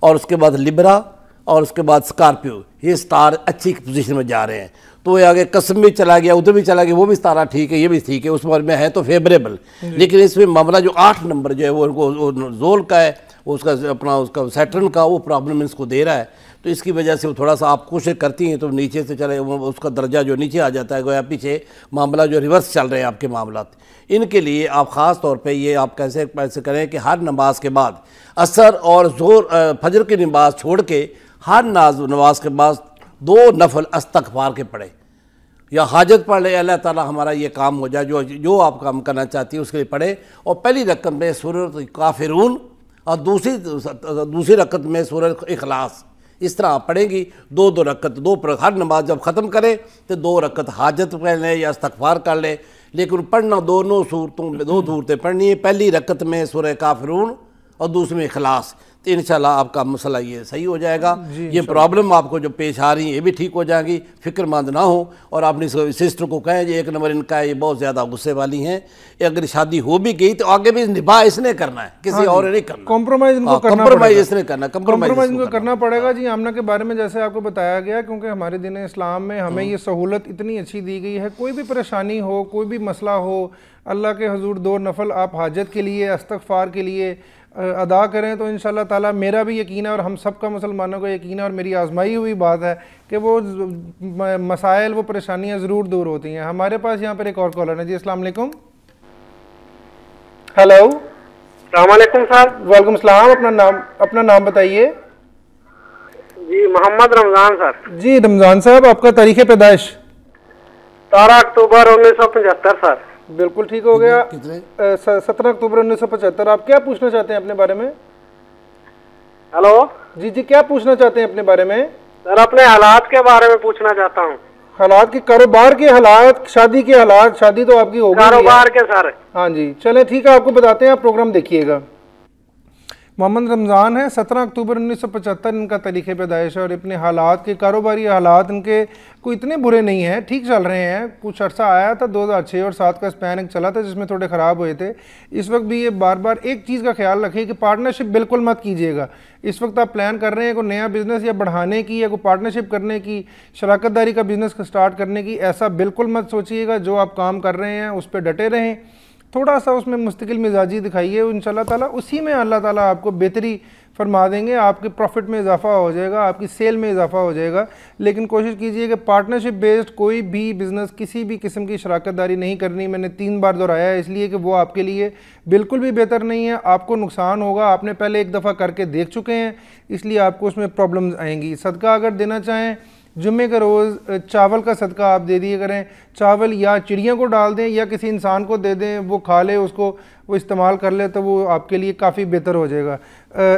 और उसके बाद लिब्रा और उसके बाद स्कॉर्पियो, ये स्टार अच्छी पोजीशन में जा रहे हैं। तो ये आगे कसम भी चला गया, उधर भी चला गया, वो भी तारा ठीक है, ये भी ठीक है, उस बारे में है तो फेवरेबल। लेकिन इसमें मामला जो 8 नंबर जो है वो उनको जोल का है, उसका अपना उसका सैटर्न का वो प्रॉब्लम इसको दे रहा है। तो इसकी वजह से वो थोड़ा सा आप कोशिश करती हैं तो नीचे से चले, उसका दर्जा जो नीचे आ जाता है, गोया पीछे मामला जो रिवर्स चल रहे हैं आपके मामला। इनके लिए आप ख़ास तौर पे ये आप कैसे करें कि हर नमाज के बाद असर और जोर फजर की नमाज छोड़ के हर नमाज के बाद 2 नफल इस्तग़फ़ार के पढ़े या हाजत पढ़ ले, अल्लाह ताला हमारा ये काम हो जाए, जो आप काम करना चाहती है उसके लिए पढ़े। और पहली रकत में सूरत काफिरून और दूसरी रकत में सूरत इखलास, इस तरह आप पढ़ेंगी। 2-2 रकत, हर नमाज जब ख़त्म करें तो 2 रकत हाजत पढ़ लें या इस्तग़फ़ार कर ले, लेकिन पढ़ना दोनों सूरतों में 2 सूरतें पढ़नी है। पहली रकत में सूरह काफिरून और दूसरी में इखलास, तो इंशाल्लाह आपका मसला ये सही हो जाएगा। ये प्रॉब्लम आपको जो पेश आ रही है ये भी ठीक हो जाएगी, फिक्रमंद ना हो। और अपनी सिस्टर को कहें कि 1 नंबर इनका ये बहुत ज़्यादा गुस्से वाली हैं, अगर शादी हो भी गई तो आगे भी निभा इसने करना है, किसी और ने नहीं करना। कॉम्प्रोमाइज़ इनको इसने करना, कॉम्प्रोमाइज़ इनको करना पड़ेगा जी। आमना के बारे में जैसे आपको बताया गया, क्योंकि हमारे दीन इस्लाम में हमें ये सहूलत इतनी अच्छी दी गई है, कोई भी परेशानी हो, कोई भी मसला हो, अल्लाह के हुजूर 2 नफल आप हाजत के लिए, इस्तग़फ़ार के लिए अदा करें तो इंशाल्लाह ताला मेरा भी यकीन है और हम सब का मुसलमानों का यकीन है और मेरी आजमाई हुई बात है कि वो मसाइल, वो परेशानियां ज़रूर दूर होती हैं। हमारे पास यहाँ पर एक और कॉलर है जी। अस्सलाम वालेकुम। हेलो, अस्सलाम वालेकुम सर। वालेकुम सलाम। अपना नाम बताइए जी। मोहम्मद रमज़ान सर। जी रमज़ान साहब, आपका तारीख़ पैदाइश? 17 अक्टूबर 1975 सर। बिल्कुल ठीक हो गया। 17 अक्टूबर 1975। आप क्या पूछना चाहते हैं अपने बारे में? हेलो जी जी, क्या पूछना चाहते हैं अपने बारे में? सर अपने हालात के बारे में पूछना चाहता हूँ। हालात के, कारोबार के हालात, शादी के हालात? शादी तो आपकी हो गई, कारोबार के सर। हाँ जी, चले ठीक है, आपको बताते हैं, आप प्रोग्राम देखिएगा। मोहम्मद रमज़ान है, 17 अक्टूबर 1975 इनका तारीख़ पैदाइश है और अपने हालात के, कारोबारी हालात इनके कोई इतने बुरे नहीं हैं, ठीक चल रहे हैं। कुछ अर्सा आया था 2006 और 7 का स्पैन एक चला था जिसमें थोड़े ख़राब हुए थे। इस वक्त भी ये बार बार एक चीज़ का ख्याल रखिए कि पार्टनरशिप बिल्कुल मत कीजिएगा। इस वक्त आप प्लान कर रहे हैं कोई नया बिज़नेस या बढ़ाने की या कोई पार्टनरशिप करने की, शराकतदारी का बिज़नेस स्टार्ट करने की, ऐसा बिल्कुल मत सोचिएगा। जो आप काम कर रहे हैं उस पर डटे रहें, थोड़ा सा उसमें मुस्तकिल मिजाजी दिखाइए, इंशाल्लाह ताला उसी में अल्लाह ताला आपको बेहतरी फरमा देंगे, आपके प्रॉफिट में इजाफा हो जाएगा, आपकी सेल में इजाफा हो जाएगा। लेकिन कोशिश कीजिए कि पार्टनरशिप बेस्ड कोई भी बिज़नेस, किसी भी किस्म की शराकतदारी नहीं करनी। मैंने 3 बार दोहराया है इसलिए कि वो आपके लिए बिल्कुल भी बेहतर नहीं है, आपको नुकसान होगा। आपने पहले एक दफ़ा करके देख चुके हैं, इसलिए आपको उसमें प्रॉब्लम्स आएंगी। सदका अगर देना चाहें, जुम्मे के रोज़ चावल का सदका आप दे दिए करें। चावल या चिड़ियों को डाल दें या किसी इंसान को दे दें, वो खा ले, उसको वो इस्तेमाल कर ले, तो वो आपके लिए काफ़ी बेहतर हो जाएगा।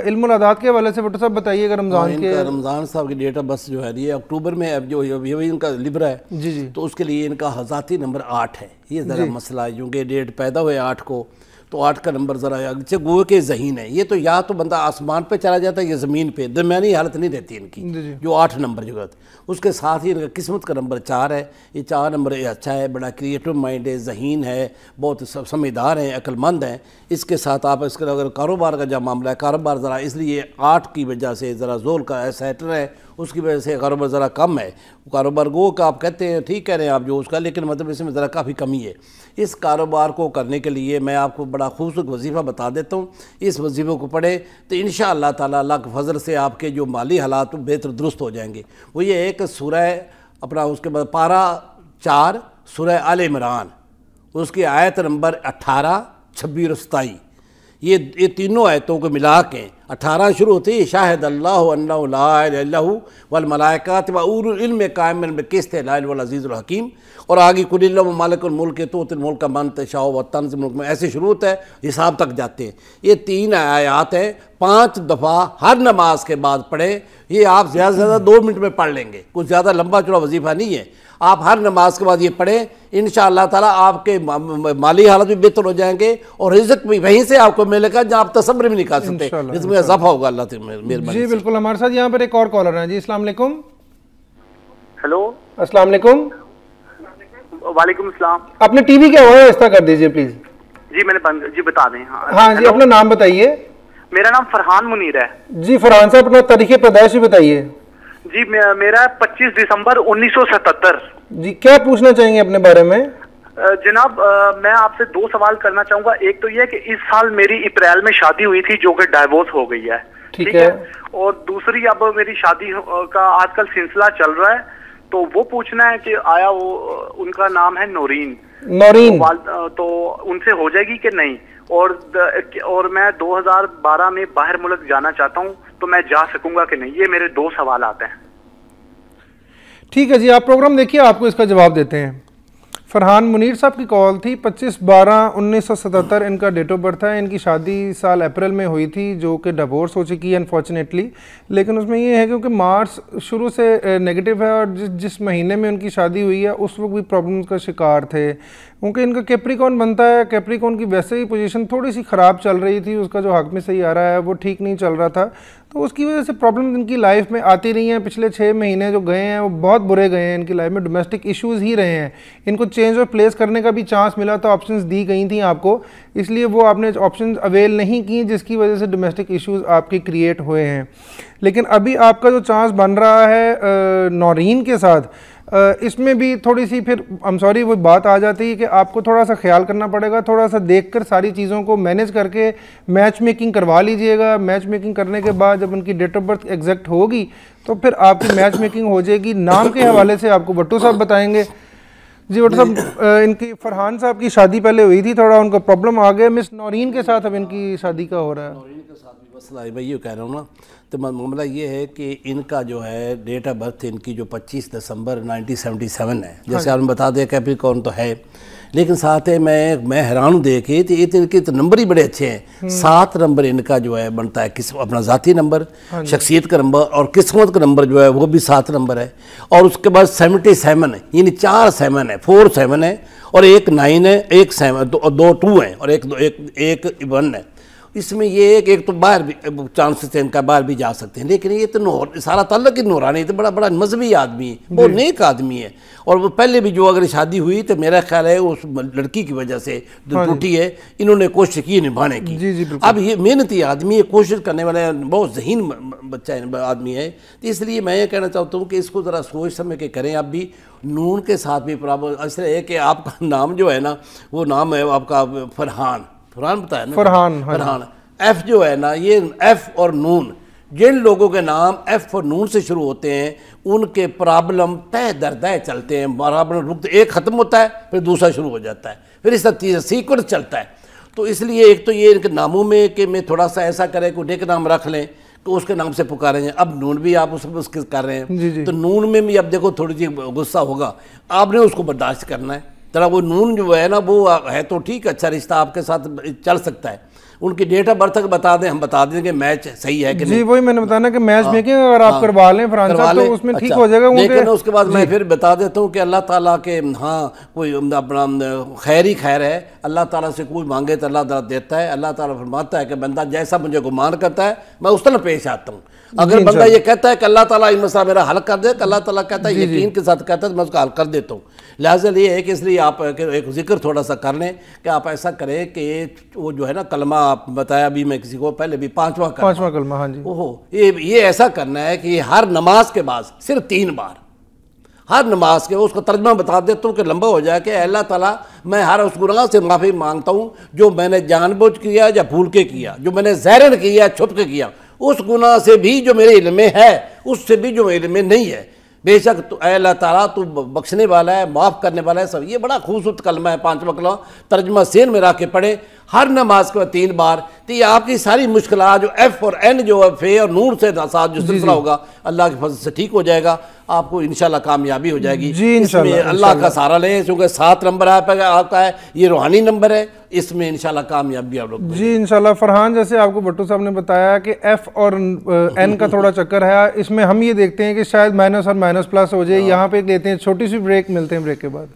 इल्मुल आदात के हवाले से भुट्टो साहब बताइएगा। रमज़ान साहब की डेट ऑफ बर्थ जो है ये अक्टूबर में, अब जो ये इनका लिब्रा है जी जी, तो उसके लिए इनका हज़ाती नंबर 8 है। ये ज़रा मसला है, क्योंकि डेट पैदा हुए 8 को, तो 8 का नंबर ज़रा अच्छे गोए के ज़हीन है। ये तो या तो बंदा आसमान पे चला जाता है या ज़मीन पे, दरमियानी हालत नहीं रहती इनकी। जो 8 नंबर जो है, उसके साथ ही इनका किस्मत का नंबर 4 है। ये 4 नंबर अच्छा है, बड़ा क्रिएटिव माइंड है, ज़हीन है, बहुत समझदार हैं, अक्लमंद हैं। इसके साथ आप इसका अगर कारोबार का जब मामला है, कारोबार ज़रा इसलिए 8 की वजह से ज़रा जोल का सेटर है, उसकी वजह से कारोबार ज़रा कम है। कारोबार गो का आप कहते हैं, ठीक कह रहे हैं आप जो उसका, लेकिन मतलब इसमें ज़रा काफ़ी कमी है। इस कारोबार को करने के लिए मैं आपको बड़ा खूबसूरत वजीफ़ा बता देता हूँ। इस वजीफ़े को पढ़े तो इंशाअल्लाह ताला अल्लाह के फजल से आपके जो माली हालात बेहतर दुरुस्त हो जाएंगे। वो ये एक सूरह अपना, उसके बाद पारा 4 सूरह आल इमरान, उसकी आयत नंबर 18, 26 और 27, ये तीनों आयतों को मिला के 18 शुरू होती है, शाहिद अल्लाहु अन्नहु ला इलाहा इल्लहु वल मलाइकात व उलुल इल्म काइमन बिल-क़िस्त ला इलाहा इल्लल अज़ीज़ुल हकीम। और आगे कुलिल्लाहु मालिकुल मुल्क तुतिल मुल्क मन तशाउ व तंज़िल मुल्क में ऐसे शुरू होता है, हिसाब तक जाते हैं। ये 3 आयात हैं, 5 दफ़ा हर नमाज के बाद पढ़े। ये आप ज़्यादा से ज़्यादा 2 मिनट में पढ़ लेंगे, कुछ ज़्यादा लंबा चौड़ा वजीफ़ा नहीं है। आप हर नमाज के बाद ये पढ़ें, इंशाअल्लाह ताला आपके माली हालत भी बेहतर हो जाएंगे और रिज़्क़ भी वहीं से आपको मिलेगा जहाँ आप तसव्वुर भी नहीं कर सकते, इसमें इजाफा होगा अल्लाह से मेहरबानी। जी बिल्कुल। हमारे साथ यहाँ पर एक और कॉलर है जी। अस्सलाम वालेकुम। हेलो, अस्सलाम वालेकुम। वालेकुम सलाम। अपने टीवी की आवाज़ आहिस्ता कर दीजिए प्लीज। जी मैंने बंद, जी बता दें। हाँ जी, अपना नाम बताइए। मेरा नाम फरहान मुनीर है। जी फरहान साहब, अपना तारीख़ पैदाइश बताइए। जी मेरा 25 दिसंबर 1977। जी, क्या पूछना चाहेंगे अपने बारे में? जनाब मैं आपसे 2 सवाल करना चाहूंगा। एक तो यह कि इस साल मेरी अप्रैल में शादी हुई थी जो कि डाइवोर्स हो गई है, ठीक है। और दूसरी, अब मेरी शादी का आजकल सिलसिला चल रहा है, तो वो पूछना है कि आया वो, उनका नाम है नौरीन, तो उनसे हो जाएगी कि नहीं। और मैं 2012 में बाहर मुल्क जाना चाहता हूँ, तो मैं जा सकूंगा कि नहीं। ये मेरे 2 सवाल आते हैं। ठीक है जी, आप प्रोग्राम देखिए, आपको इसका जवाब देते हैं। फरहान मुनीर साहब की कॉल थी, 25/12/1977 इनका डेट ऑफ बर्थ है। इनकी शादी साल अप्रैल में हुई थी, जो कि डिवोर्स हो चुकी है अनफॉर्चुनेटली। लेकिन उसमें ये है क्योंकि मार्च शुरू से नेगेटिव है, और जिस महीने में उनकी शादी हुई है उस वक्त भी प्रॉब्लम्स का शिकार थे, क्योंकि इनका कैप्रिकॉन बनता है। कैप्रिकॉन की वैसे ही पोजीशन थोड़ी सी ख़राब चल रही थी, उसका जो हक में सही आ रहा है वो ठीक नहीं चल रहा था, तो उसकी वजह से प्रॉब्लम्स इनकी लाइफ में आती रही हैं। पिछले 6 महीने जो गए हैं वो बहुत बुरे गए हैं इनकी लाइफ में, डोमेस्टिक इश्यूज़ ही रहे हैं। इनको चेंज ऑफ प्लेस करने का भी चांस मिला था, ऑप्शंस दी गई थी आपको, इसलिए वो आपने ऑप्शंस अवेल नहीं की, जिसकी वजह से डोमेस्टिक इश्यूज़ आपके क्रिएट हुए हैं। लेकिन अभी आपका जो चांस बन रहा है नौरीन के साथ, इसमें भी थोड़ी सी फिर सॉरी वो बात आ जाती है कि आपको थोड़ा सा ख्याल करना पड़ेगा, थोड़ा सा देखकर सारी चीज़ों को मैनेज करके मैच मेकिंग करवा लीजिएगा। मैच मेकिंग करने के बाद जब उनकी डेट ऑफ बर्थ एग्जैक्ट होगी तो फिर आपकी मैच मेकिंग हो जाएगी। नाम के हवाले से आपको भट्टू साहब बताएंगे। जी भट्टू साहब, इनकी फरहान साहब की शादी पहले हुई थी, थोड़ा उनको प्रॉब्लम आ गया, मिस नौरीन के साथ अब इनकी शादी का हो रहा है। नौरीन के साथ भी मसला है, मैं ये कह रहा हूँ ना, तो मामला ये है कि इनका जो है डेट ऑफ बर्थ इनकी जो 25 दिसंबर 1977 है। जैसे आपने बता दिया कैप्रिकॉर्न तो है, लेकिन साथ है मैं हैरान हूँ देखे तो ये इनके तो नंबर ही बड़े अच्छे हैं। 7 नंबर इनका जो है बनता है, किस अपना ज़ाती नंबर, शख्सियत का नंबर, और किस्मत का नंबर जो है वो भी 7 नंबर है। और उसके बाद 77 है, यानी 4 7 है, 4 7 है, और एक 9 है, एक 7, 2 2 है, और एक 1 है। इसमें ये एक तो बाहर भी चांसेस हैं इनका, बाहर भी जा सकते हैं, लेकिन ये तो सारा ताल्लुक ही नूरानी, तो बड़ा मजहबी आदमी है, वो नेक आदमी है। और वो पहले भी जो अगर शादी हुई तो मेरा ख्याल है उस लड़की की वजह से जो टूटी है, इन्होंने कोशिश की निभाने की। अब ये मेहनती आदमी है, कोशिश करने वाला बहुत ज़हीन बच्चा आदमी है, तो इसलिए मैं ये कहना चाहता हूँ कि इसको ज़रा सोच समझ के करें। आप भी नून के साथ भी प्रॉब्लम इसलिए है कि आपका नाम जो है ना, वो नाम है आपका फरहान बताया ना, फरहान। एफ जो है ना, ये एफ और नून, जिन लोगों के नाम एफ और नून से शुरू होते हैं उनके प्रॉब्लम तय दर तय चलते हैं, बराबर रुक, एक ख़त्म होता है फिर दूसरा शुरू हो जाता है, फिर इस तरह सीक्वेंस चलता है। तो इसलिए एक तो ये इनके नामों में कि मैं थोड़ा सा ऐसा करें कोई नेक नाम रख लें तो उसके नाम से पुकारें। अब नून भी आप उसके कर रहे हैं, तो नून में भी अब देखो थोड़ी सी गुस्सा होगा, आपने उसको बर्दाश्त करना है। तरह वो नून जो है ना, वो है तो ठीक, अच्छा रिश्ता आपके साथ चल सकता है। उनकी डेट ऑफ बर्थ बता दें, हम बता देंगे मैच सही है कि नहीं। वही मैंने बताना कि मैच मेकिंग अगर आप करवा लें फरहान साहब तो उसमें ठीक हो जाएगा। लेकिन उसके बाद मैं फिर बता देता हूँ कि अल्लाह ताला के हाँ कोई अपना खैर ही खैर है, अल्लाह ताला से कोई मांगे तो अल्लाह ताला देता है। अल्लाह ताला फरमाता है कि बंदा जैसा मुझे गुमान करता है मैं उस तरह पेश आता हूँ। अगर बंदा ये कहता है कि अल्लाह ताला ये मसला मेरा हल कर दे, तो अल्लाह ताला कहता है यकीन के साथ कहता है मैं उसका हल कर देता हूँ। लिहाजा ये है कि इसलिए आप एक जिक्र थोड़ा सा कर लें कि आप ऐसा करें कि वो जो है ना कलमा आप बताया, अभी मैं किसी को पहले भी 5वां कलमा, हाँ जी, ओहो ये ऐसा करना है कि हर नमाज के बाद सिर्फ 3 बार, हर नमाज के उसका तर्जमा बता देता हूँ कि लंबा हो जाए कि अल्लाह ताला मैं हर उस गुनाह से माफ़ी मांगता हूँ जो मैंने जानबूझ किया या भूल के किया, जो मैंने ज़हरन किया छुप के किया, उस गुनाह से भी जो मेरे इल्म में है, उससे भी जो मेरे इल्म में नहीं है। बेशक तो अल्लाह ताला तू बख्शने वाला है, माफ़ करने वाला है सब। ये बड़ा खूबसूरत कलमा है, 5वां कलमा, तर्जमा सेन में रख के पढ़े हर नमाज के बाद 3 बार। तो ये आपकी सारी मुश्किलात जो एफ और एन जो है फे और नूर से साथ जो सिलसिला होगा अल्लाह के फजल से ठीक हो जाएगा, आपको इंशाल्लाह कामयाबी हो जाएगी। जी इंशाल्लाह अल्लाह का सहारा लें, क्योंकि 7 नंबर आपका है, ये रूहानी नंबर है, इसमें इंशाल्लाह कामयाबी आप लोग। जी इंशाल्लाह। फरहान, जैसे आपको भट्टू साहब ने बताया कि एफ और एन का थोड़ा चक्कर है, इसमें हम ये देखते हैं कि शायद माइनस और माइनस प्लस हो जाए। यहाँ पे लेते हैं छोटी सी ब्रेक, मिलते हैं ब्रेक के बाद।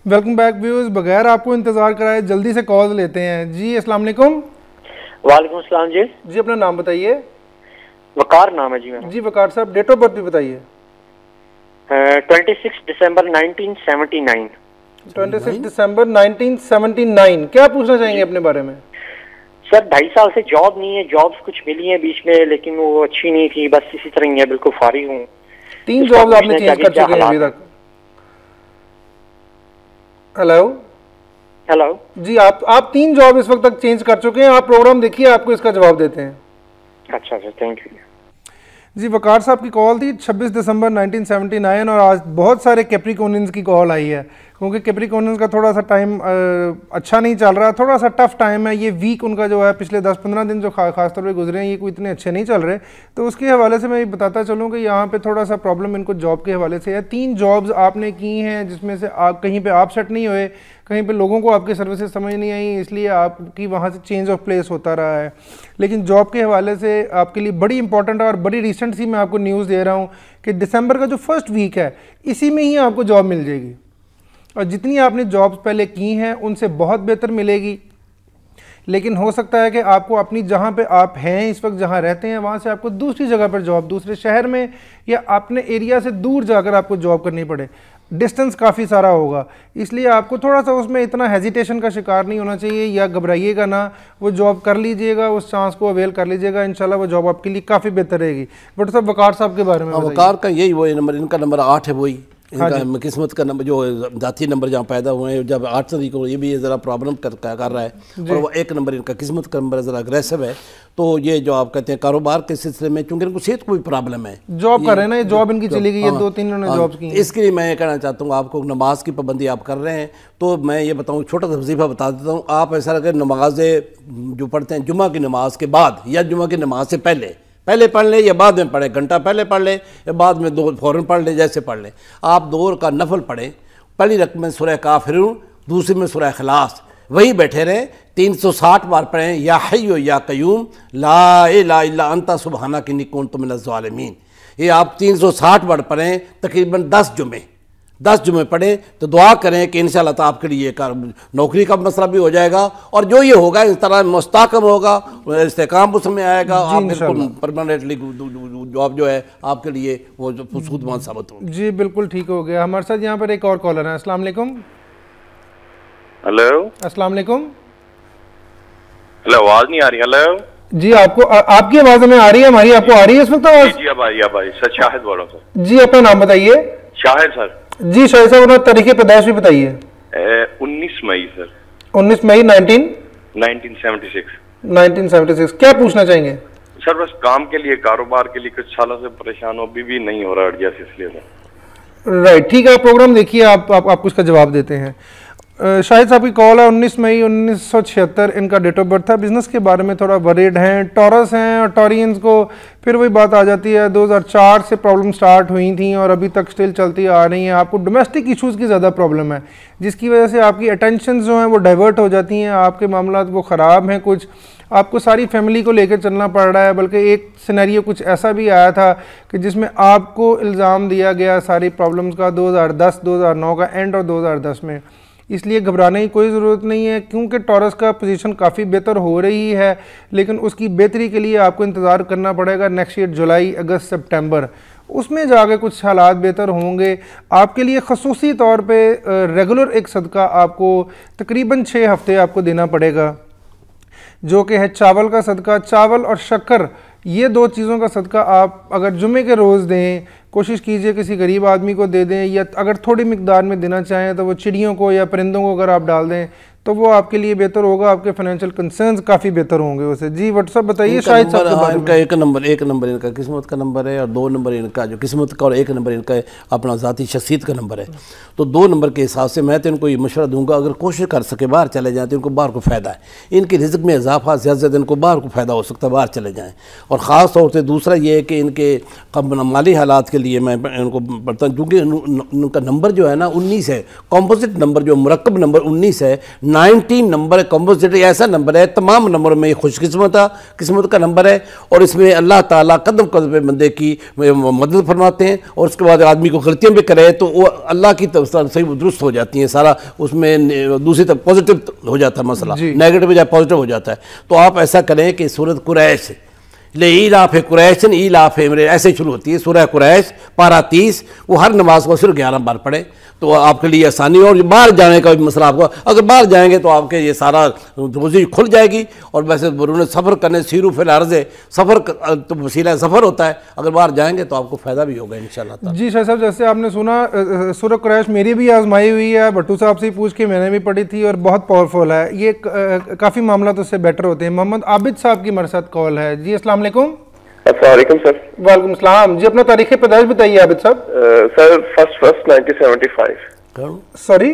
वेलकम बैक व्यूअर्स, बगैर आपको इंतजार कराए जल्दी से कॉल लेते हैं। जी अस्सलाम वालेकुम। वालेकुम अस्सलाम जी। जी अपना नाम बताइए। वकार नाम है जी मेरा। जी वकार साहब, डेट ऑफ बर्थ भी बताइए। 26 दिसंबर 1979। 26 दिसंबर 1979। क्या पूछना चाहेंगे अपने बारे में? सर 2.5 साल से जॉब नहीं है, जॉब्स कुछ मिली हैं बीच में लेकिन वो अच्छी नहीं थी, बस इसी तरह ही है, बिल्कुल फारिग हूँ। 3 जॉब आपने चेंज कर चुके हैं अभी तक? हेलो जी, आप 3 जॉब इस वक्त तक चेंज कर चुके हैं। आप प्रोग्राम देखिए, आपको इसका जवाब देते हैं। अच्छा, थैंक यू। जी वकार साहब की कॉल थी 26 दिसंबर 1979 और आज बहुत सारे कैप्रिकॉनियंस की कॉल आई है, क्योंकि कैप्रिकॉनियंस का थोड़ा सा टाइम अच्छा नहीं चल रहा, थोड़ा सा टफ टाइम है। ये वीक उनका जो है पिछले 10-15 दिन जो खासतौर पे गुजरे हैं ये कोई इतने अच्छे नहीं चल रहे। तो उसके हवाले से मैं ये बताता चलूँ कि यहाँ पे थोड़ा सा प्रॉब्लम इनको जॉब के हवाले से है। 3 जॉब्स आपने की हैं जिसमें से आप कहीं पे आप सेट नहीं हुए, कहीं पे लोगों को आपकी सर्विसेज समझ नहीं आई, इसलिए आपकी वहाँ से चेंज ऑफ प्लेस होता रहा है। लेकिन जॉब के हवाले से आपके लिए बड़ी इंपॉर्टेंट और बड़ी रिसेंट सी मैं आपको न्यूज़ दे रहा हूँ कि दिसंबर का जो फर्स्ट वीक है इसी में ही आपको जॉब मिल जाएगी, और जितनी आपने जॉब्स पहले की हैं उनसे बहुत बेहतर मिलेगी। लेकिन हो सकता है कि आपको अपनी जहाँ पे आप हैं इस वक्त जहाँ रहते हैं वहाँ से आपको दूसरी जगह पर जॉब, दूसरे शहर में या अपने एरिया से दूर जाकर आपको जॉब करनी पड़े। डिस्टेंस काफ़ी सारा होगा, इसलिए आपको थोड़ा सा उसमें इतना हेजिटेशन का शिकार नहीं होना चाहिए या घबराइएगा ना। वो जॉब कर लीजिएगा, उस चांस को अवेल कर लीजिएगा, इंशाल्लाह वो जॉब आपके लिए काफ़ी बेहतर रहेगी। बट सब वकार साहब के बारे में वकार का यही वही नंबर, इनका नंबर 8 है, वही इनका किस्मत का नंबर जो जाती नंबर जहाँ पैदा हुए हैं, जब 8 तारीख को ये भी ज़रा प्रॉब्लम कर रहा है, और वो 1 नंबर इनका किस्मत का नंबर ज़रा अग्रेसिव है। तो ये जो आप कहते हैं कारोबार के सिलसिले में, चूंकि इनको सेहत को भी प्रॉब्लम है, जॉब कर रहे हैं ना, ये जॉब इनकी चली गई है, 2-3 उन्होंने जॉब की। इसके लिए मैं ये कहना चाहता हूँ, आपको नमाज की पाबंदी आप कर रहे हैं, तो मैं ये बताऊँ, छोटा सा वजीफा बता देता हूँ। आप ऐसा लगे नमाज़ें जो पढ़ते हैं जुमा की नमाज के बाद या जुमा की नमाज से पहले पढ़ ले या बाद में पढ़े, घंटा पहले पढ़ ले या बाद में 2 फ़ौरन पढ़ ले, जैसे पढ़ ले। आप 2 का नफल पढ़ें, पहली रकम में सूरह काफिरून, दूसरी में सूरह इखलास, वही बैठे रहें, 360 बार पढ़ें या हय्यु या क़य्यूम ला इलाहा इल्ला अंता सुब्हानक इन्नी कुन्तु मिनज़ ज़ालिमीन। ये आप 360 बार पढ़ें, तकरीबन 10 जुमे पढ़ें, तो दुआ करें कि इंशाअल्लाह ताला आपके लिए नौकरी का मसला भी हो जाएगा, और जो ये होगा इस तरह मुस्तहकम होगा, इस्तेकाम उसमें आएगा, आप बिल्कुल परमानेंटली जॉब जो है आपके लिए वो सूदमंद साबित होगी। जी बिल्कुल ठीक हो गया। हमारे साथ यहाँ पर एक और कॉलर है। अस्सलाम वालेकुम। हेलो, अस्सलाम वालेकुम। हेलो, आवाज़ नहीं आ रही? हेलो जी, आपको आपकी आवाज़ हमें आ रही है, हमारी आपको आ रही है इस वक्त आवाज़? जी अब आई सर, शाहिद बोल रहा हूँ सर। जी अपना नाम बताइए। शाहिद सर। जी शाहिद साहब, अपना तारीख पैदाइश भी बताइए। 19 मई सर। 19 मई 1976। क्या पूछना चाहेंगे सर? बस काम के लिए, कारोबार के लिए कुछ सालों से परेशान हो, अभी भी नहीं हो रहा एडजस्ट, इसलिए सर। राइट, ठीक है, आप प्रोग्राम देखिए, आप उसका जवाब देते हैं। शाहिद साहब की कॉल है। 19 मई 1976 इनका डेट ऑफ बर्थ था। बिजनेस के बारे में थोड़ा वरीड हैं, टॉरस हैं, और टॉरियंस को फिर वही बात आ जाती है, 2004 से प्रॉब्लम स्टार्ट हुई थी और अभी तक स्टिल चलती आ रही हैं। आपको डोमेस्टिक इश्यूज़ की ज़्यादा प्रॉब्लम है, जिसकी वजह से आपकी अटेंशन जो हैं वो डाइवर्ट हो जाती हैं, आपके मामला वो ख़राब हैं, कुछ आपको सारी फैमिली को लेकर चलना पड़ रहा है। बल्कि एक सिनेरियो कुछ ऐसा भी आया था कि जिसमें आपको इल्ज़ाम दिया गया सारी प्रॉब्लम्स का 2010, 2009 का एंड और 2010 में। इसलिए घबराने की कोई ज़रूरत नहीं है, क्योंकि टॉरस का पोजीशन काफ़ी बेहतर हो रही है, लेकिन उसकी बेहतरी के लिए आपको इंतज़ार करना पड़ेगा नेक्स्ट ईयर जुलाई, अगस्त, सितंबर, उसमें जाके कुछ हालात बेहतर होंगे। आपके लिए खसूसी तौर पे रेगुलर एक सदका आपको तकरीबन 6 हफ्ते आपको देना पड़ेगा, जो कि है चावल का सदका। चावल और शक्कर, ये 2 चीज़ों का सदका आप अगर जुमे के रोज़ दें, कोशिश कीजिए किसी गरीब आदमी को दे दें, या अगर थोड़ी मिकदार में देना चाहें तो वो चिड़ियों को या परिंदों को अगर आप डाल दें तो वो आपके लिए बेहतर होगा, आपके फाइनेंशियल कंसर्न्स काफ़ी बेहतर होंगे उसे। जी व्हाट्सअप बताइए शाहिद साहब के बारे में। इनका एक नंबर इनका किस्मत का नंबर है, और 2 नंबर इनका जो किस्मत का, और 1 नंबर इनका अपना ज़ाती शख्सियत का नंबर है। तो 2 नंबर के हिसाब से मैं तो इनको ये मशवरा दूंगा, अगर कोशिश कर सके बाहर चले जाएँ तो इनको बाहर को फ़ायदा है, इनके रिज़्क़ में इजाफा ज़्यादा से ज़्यादा इनको बाहर को फ़ायदा हो सकता है, बाहर चले जाएँ। और ख़ास तौर से दूसरा ये है कि इनके माली हालात के लिए मैं इनको बढ़ता हूँ, क्योंकि उनका नंबर जो है ना 19 है, कॉम्पोजिट नंबर जो मुरक्कब नंबर 19 है, 19 नंबर कॉम्पोजिट ऐसा नंबर है, तमाम नंबरों में किस्मत का नंबर है, और इसमें अल्लाह ताला कदम कदम पे बंदे की मदद फरमाते हैं, और उसके बाद आदमी को गलतियाँ भी करे तो वो अल्लाह की तरफ सही दुरुस्त हो जाती हैं, सारा उसमें दूसरी तरफ पॉजिटिव हो जाता है मसला, नेगेटिव बजाय पॉजिटिव हो जाता है। तो आप ऐसा करें कि सूरत कुरैश ले ईलाफ़ कुरैशन ईलाफ़ मेरे ऐसे शुरू होती है, सूरह कुरैश पारा 30, वो हर नमाज को सिर्फ 11 बार पढ़े तो आपके लिए आसानी। और बाहर जाने का भी मसला, आपको अगर बाहर जाएंगे तो आपके ये सारा रोज़ी खुल जाएगी। और वैसे उन्होंने सफ़र करने सीरू फिल अर्ज़ सफ़र तो वसीला सफ़र होता है, अगर बाहर जाएंगे तो आपको फ़ायदा भी होगा इंशाअल्लाह। जी शाह साहब, जैसे आपने सुना सूरह कुरैश मेरी भी आजमाई हुई है, भट्टू साहब से पूछ के मैंने भी पढ़ी थी और बहुत पावरफुल है, ये काफ़ी मामला तो उससे बेटर होते हैं। मोहम्मद आबिद साहब की हमारे साथ कॉल है। जी अस्सलाम वालेकुम। अस्सलाम वालेकुम सर। वालेकुम सलाम जी, अपना तारीख पैदाइश बताइए आबिद साहब। सर 1 1975। सॉरी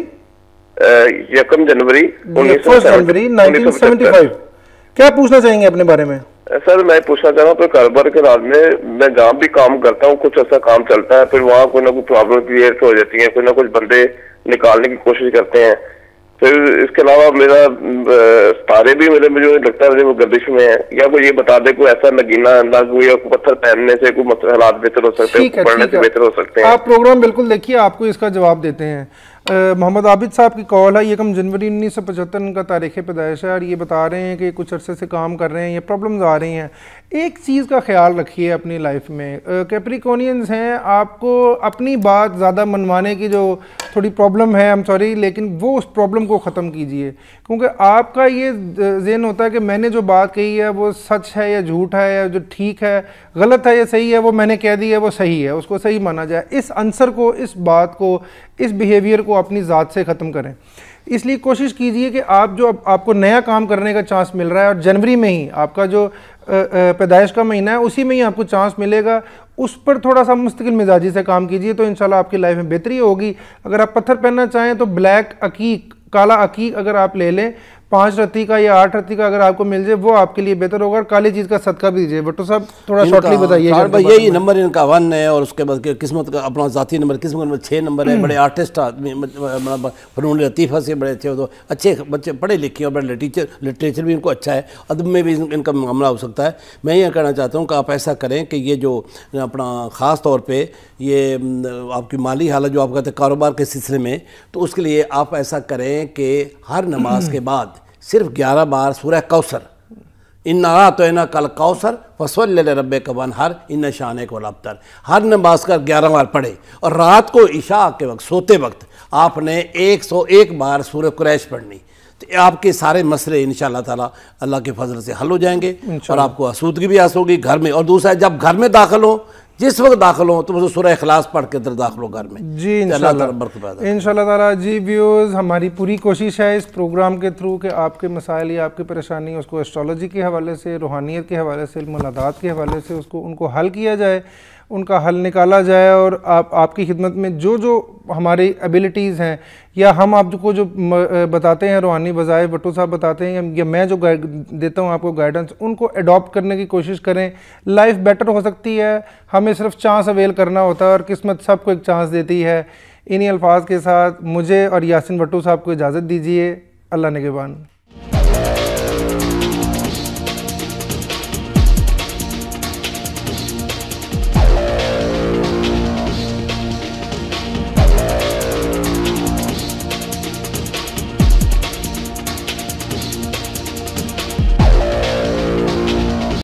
1 जनवरी 1975। क्या पूछना चाहेंगे अपने बारे में? सर मैं पूछना चाह रहा हूँ तो कारोबार के राज में मैं जहाँ भी काम करता हूँ कुछ ऐसा काम चलता है, फिर वहाँ कोई ना कोई प्रॉब्लम क्रिएट हो जाती है, कोई ना कुछ बंदे निकालने की कोशिश करते हैं। फिर इसके अलावा मेरा तारे भी मुझे लगता है वो गर्दिश में है, या कोई ये बता दे कोई ऐसा नगीना ना कोई पत्थर पहनने से कोई हालात बेहतर हो सकते हैं, पढ़ने से बेहतर हो सकते हैं। आप प्रोग्राम बिल्कुल देखिए, आपको इसका जवाब देते हैं। मोहम्मद आबिद साहब की कॉल है, 1 जनवरी 1975 उनका तारीख़ पैदाइश है और ये बता रहे हैं कि कुछ अरसे से काम कर रहे हैं, ये प्रॉब्लम्स आ रही हैं। एक चीज़ का ख्याल रखिए अपनी लाइफ में, कैप्रिकॉनियंस हैं, आपको अपनी बात ज़्यादा मनवाने की जो थोड़ी प्रॉब्लम है, आई एम सॉरी, लेकिन वो उस प्रॉब्लम को ख़त्म कीजिए, क्योंकि आपका ये ज़हन होता है कि मैंने जो बात कही है वो सच है या झूठ है, या जो ठीक है गलत है या सही है, वो मैंने कह दी है वो सही है, उसको सही माना जाए। इस आंसर को, इस बात को, इस बिहेवियर को अपनी ज़ात से ख़त्म करें। इसलिए कोशिश कीजिए कि आप जो आपको नया काम करने का चांस मिल रहा है, और जनवरी में ही आपका जो पैदाइश का महीना है उसी में ही आपको चांस मिलेगा, उस पर थोड़ा सा मुस्तकिल मिजाजी से काम कीजिए तो इंशाल्लाह आपकी लाइफ में बेहतरी होगी। अगर आप पत्थर पहनना चाहें तो ब्लैक अकीक, काला अकीक अगर आप ले लें, 5 रत्ती का या 8 रत्ती का अगर आपको मिल जाए वो आपके लिए बेहतर होगा, और काली चीज़ का सदका भी दीजिए। भट्टो साहब थोड़ा शॉर्टली बताइए। यही नंबर इनका 1 है, और उसके बाद किस्मत का अपना ज़ाती नंबर, किस्मत नंबर 6 नंबर है। बड़े आर्टिस्ट आदमी, फनून लतीफ़ा से बड़े अच्छे हो, तो अच्छे बच्चे पढ़े लिखे और बड़े लिटरेचर भी इनको अच्छा है, अदब में भी इनका मामला हो सकता है। मैं ये कहना चाहता हूँ कि आप ऐसा करें कि ये जो अपना ख़ास तौर पर ये आपकी माली हालत जो आप कहते हैं कारोबार के सिलसिले में, तो उसके लिए आप ऐसा करें कि हर नमाज के बाद सिर्फ 11 बार सूरह कौसर, इन्ना तो इन्ना कल कौसर फसल्ल रब्बे का वनहर इन्ना शाने को लबतर, हर नमाज का 11 बार पढ़े, और रात को इशा के वक्त सोते वक्त आपने 101 बार सूरह कुरैश पढ़नी, तो आपके सारे मसले इंशाअल्लाह ताला अल्लाह के फजल से हल हो जाएंगे, और आपको आसूदगी भी हासिल होगी घर में। और दूसरा, जब घर में दाखिल हो, जिस वक्त दाखिल हो तो सूरह इखलास पढ़ के अंदर दाखिल हो घर में जी, इंशाल्लाह ताला। जी व्यूअर्स, हमारी पूरी कोशिश है इस प्रोग्राम के थ्रू कि आपके मसाइल या आपकी परेशानी उसको एस्ट्रोलॉजी के हवाले से, रूहानियत के हवाले से, मुलादात के हवाले से उनको हल किया जाए, उनका हल निकाला जाए, और आपकी खिदमत में जो जो हमारी एबिलिटीज़ हैं या हम आपको जो बताते हैं रूहानी वज़ाइफ, भट्टो साहब बताते हैं, या मैं जो देता हूँ आपको गाइडेंस, उनको अडॉप्ट करने की कोशिश करें। लाइफ बेटर हो सकती है, हमें सिर्फ चांस अवेल करना होता है, और किस्मत सबको एक चांस देती है। इन्हीं अल्फाज के साथ मुझे और यासिन भट्टो साहब को इजाज़त दीजिए। अल्लाह निगहबान।